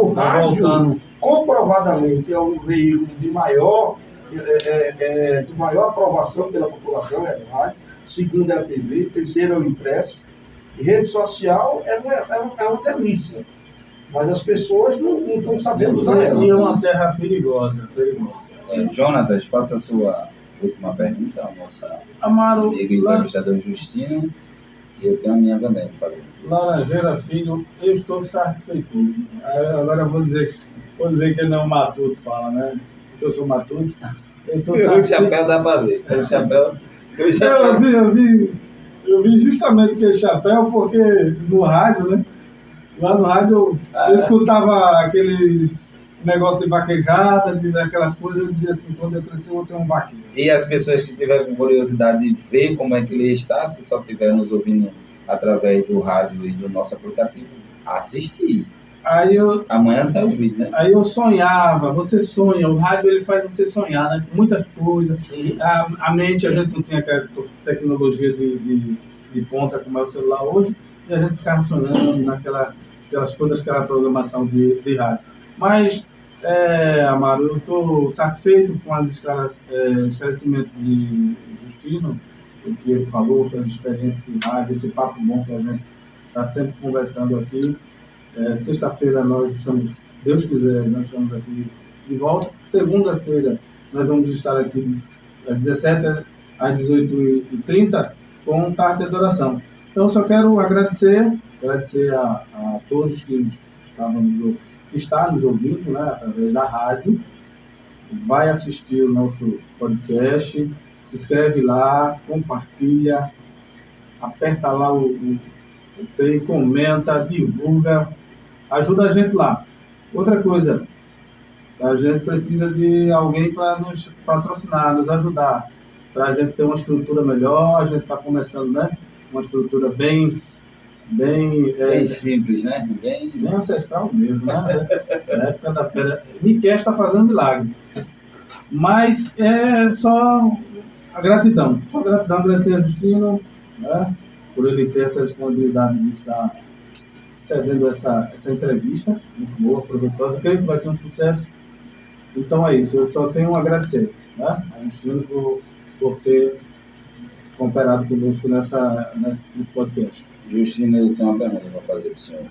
o rádio comprovadamente é um veículo de maior aprovação pela população, é o rádio. Segundo é a TV, terceiro é o impresso. E rede social é uma delícia. Mas as pessoas não estão sabendo usar ela. E é uma terra perigosa. Jonatas, faça a sua última pergunta ao nosso Amaro, amigo entrevistador Justino. E eu tenho a minha também para fazer. Laranjeira Filho, eu estou satisfeitíssimo. Agora eu vou dizer que não é o Matuto fala, né? Porque eu sou Matuto. O chapéu dá para ver. O chapéu. Eu vi. Eu vi justamente aquele chapéu porque no rádio, né? Lá no rádio eu escutava aqueles negócios de vaquejada, daquelas coisas, eu dizia assim, quando eu crescer, eu vou ser um vaqueiro. E as pessoas que tiverem curiosidade de ver como é que ele está, se só estiver nos ouvindo através do rádio e do nosso aplicativo, assistir. Aí eu, Amanhã sai o vídeo, né? aí eu sonhava, você sonha, o rádio ele faz você sonhar, né? Muitas coisas. A mente, a gente não tinha aquela tecnologia de ponta como é o celular hoje, e a gente ficava sonhando todas aquela programação de rádio. Mas, Amaro, eu estou satisfeito com os esclarecimentos de Justino, o que ele falou, suas experiências de rádio, esse papo bom que a gente está sempre conversando aqui. Sexta-feira nós estamos, se Deus quiser, nós estamos aqui de volta. Segunda-feira nós vamos estar aqui às 17 às 18h30 com Tarde de Adoração. Então, só quero agradecer a todos que estão nos ouvindo, né, através da rádio. Vai assistir o nosso podcast, se inscreve lá, compartilha, aperta lá o play, comenta, divulga, ajuda a gente lá. Outra coisa, a gente precisa de alguém para nos patrocinar, nos ajudar, para a gente ter uma estrutura melhor. A gente está começando, né? Uma estrutura bem simples, né? Bem ancestral mesmo, né? Na época da pedra. Miquel está fazendo milagre. Mas é só a gratidão. Só gratidão, agradecer a Justino, né? Por ele ter essa disponibilidade de estar cedendo essa entrevista, muito boa, proveitosa. Creio que vai ser um sucesso. Então é isso, eu só tenho a agradecer, né? A Justino por ter cooperado conosco nesse podcast. Justino, eu tenho uma pergunta para fazer para o senhor.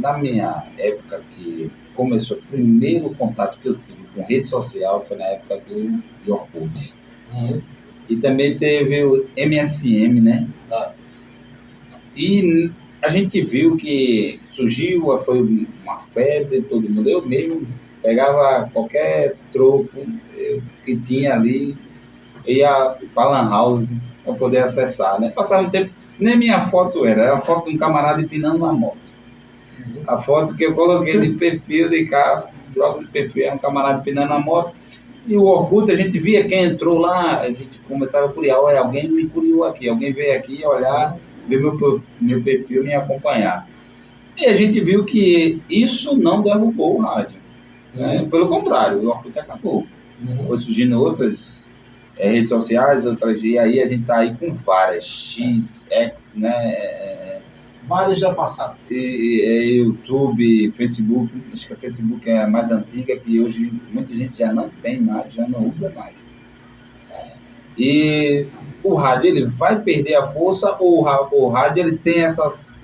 Na minha época que começou, o primeiro contato que eu tive com rede social foi na época do Orkut. E também teve o MSN, né? E a gente viu que surgiu, foi uma febre, todo mundo, eu mesmo pegava qualquer troco que tinha ali, ia para a Lan House para poder acessar, né? Passava um tempo, nem minha foto era a foto de um camarada empinando uma moto. A foto que eu coloquei de perfil de carro, logo de perfil, era um camarada empinando uma moto. E o Orkut, a gente via quem entrou lá, a gente começava a curiar, olha, alguém me curiou aqui, alguém veio aqui olhar, ver meu perfil, me acompanhar. E a gente viu que isso não derrubou o rádio. Né? Pelo contrário, o Orkut acabou. Foi surgindo outras redes sociais, e aí a gente está aí com várias, X, X, né? Várias já passaram. YouTube, Facebook, acho que a Facebook é a mais antiga, que hoje muita gente já não tem mais, já não usa mais. E o rádio, ele vai perder a força, ou o rádio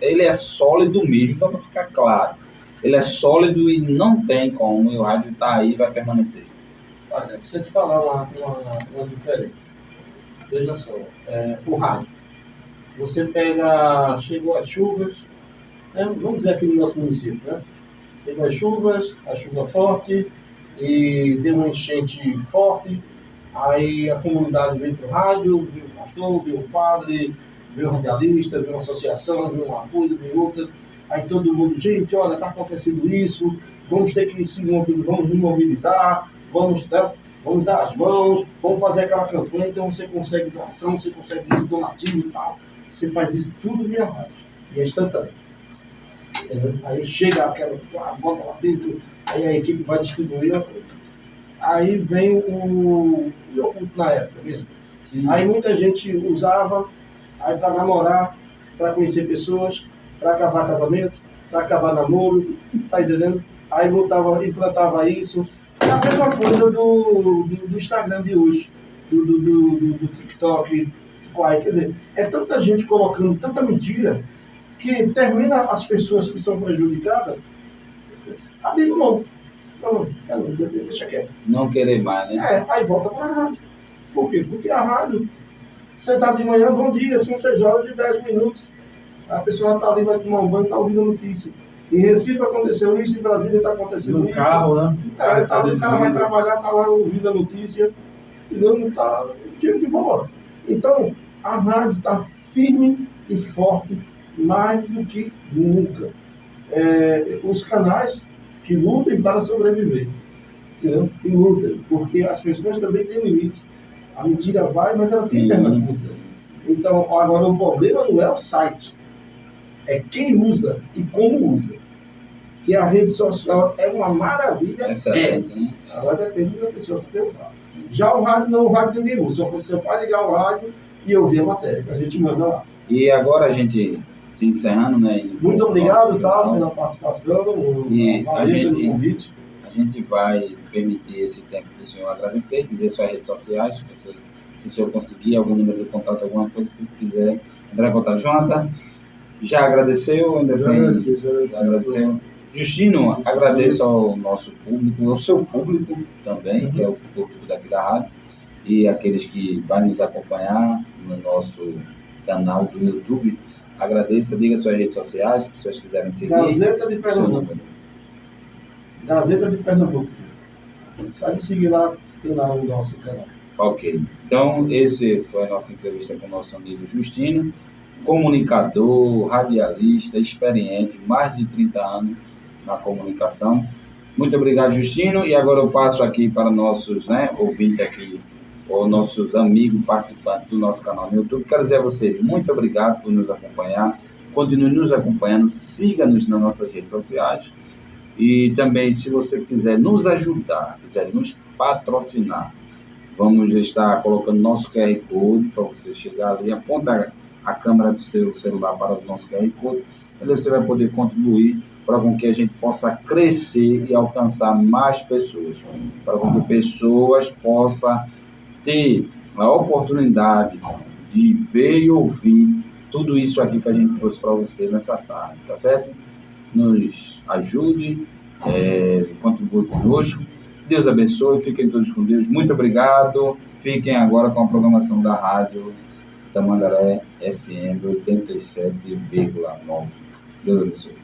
ele é sólido mesmo, então para ficar claro, ele é sólido e não tem como, e o rádio está aí e vai permanecer. Olha, deixa eu te falar uma diferença. Veja só, o rádio. Você chegou as chuvas, né? Vamos dizer aqui no nosso município, né? Chegou as chuvas, a chuva forte, e deu uma enchente forte, aí a comunidade veio para o rádio, veio o pastor, veio o padre, veio o radialista, veio uma associação, veio uma coisa, veio outra, aí todo mundo, gente, olha, está acontecendo isso, vamos ter que vamos nos mobilizar, vamos dar as mãos, vamos fazer aquela campanha, então você consegue doação, você consegue isso, donativo e tal. Você faz isso tudo via rádio. E é instantâneo. Entendeu? Aí chega aquela, bota lá dentro, aí a equipe vai distribuir. Aí vem o Orkut na época mesmo. Sim. Aí muita gente usava para namorar, para conhecer pessoas, para acabar casamento, para acabar namoro, tá entendendo? Aí implantava isso. É a mesma coisa do Instagram de hoje, do TikTok. Quer dizer, é tanta gente colocando tanta mentira que termina as pessoas que são prejudicadas abrindo mão. Não, deixa quieto. Não querer mais, né? Aí volta para a rádio. Por quê? Porque a rádio, você está de manhã, bom dia, são 6h10. A pessoa está ali, vai tomar um banho, está ouvindo a notícia. Em Recife aconteceu isso, em Brasília está acontecendo isso. No carro, né? O cara vai trabalhar, está lá ouvindo a notícia, entendeu? Não está de boa. Então, a rádio está firme e forte, mais do que nunca. Os canais que lutem para sobreviver, entendeu? Que lutem, porque as pessoas também têm limite. A mentira vai, mas ela tem permanência. Então, agora o problema não é o site, é quem usa e como usa. Que a rede social é uma maravilha. Excelente, né? Agora depende da pessoa saber usar. Já o rádio não, o rádio ninguém usa. Só você pode ligar o rádio e ouvir a matéria, que a gente manda lá. E agora a gente se encerrando, né? Muito obrigado, tá, pela participação, E pelo convite. A gente vai permitir esse tempo para o senhor agradecer, dizer suas redes sociais, se o senhor conseguir algum número de contato, alguma coisa, se quiser entrar em contato. Jonathan, já agradeceu? Ainda Já agradeceu. Justino, agradeço ao nosso público, ao seu público também, que é o público daqui da rádio, e aqueles que vão nos acompanhar no nosso canal do YouTube. Agradeço, diga suas redes sociais, se vocês quiserem seguir. Gazeta de Pernambuco. Gazeta de Pernambuco. Só de seguir lá, tem lá o nosso canal. Ok. Então, esse foi a nossa entrevista com o nosso amigo Justino, comunicador, radialista, experiente, mais de 30 anos na comunicação. Muito obrigado, Justino. E agora eu passo aqui para nossos ouvintes aqui, ou nossos amigos participantes do nosso canal no YouTube. Quero dizer a você muito obrigado por nos acompanhar. Continue nos acompanhando, siga-nos nas nossas redes sociais. E também, se você quiser nos ajudar, quiser nos patrocinar, vamos estar colocando nosso QR Code para você chegar ali, apontar a câmera do seu celular para o nosso QR Code, e você vai poder contribuir para com que a gente possa crescer e alcançar mais pessoas, para que pessoas possam ter a oportunidade de ver e ouvir tudo isso aqui que a gente trouxe para você nessa tarde, tá certo? Nos ajude, contribua conosco. Deus abençoe, fiquem todos com Deus. Muito obrigado. Fiquem agora com a programação da Rádio Tamandaré FM 87,9. Deus abençoe.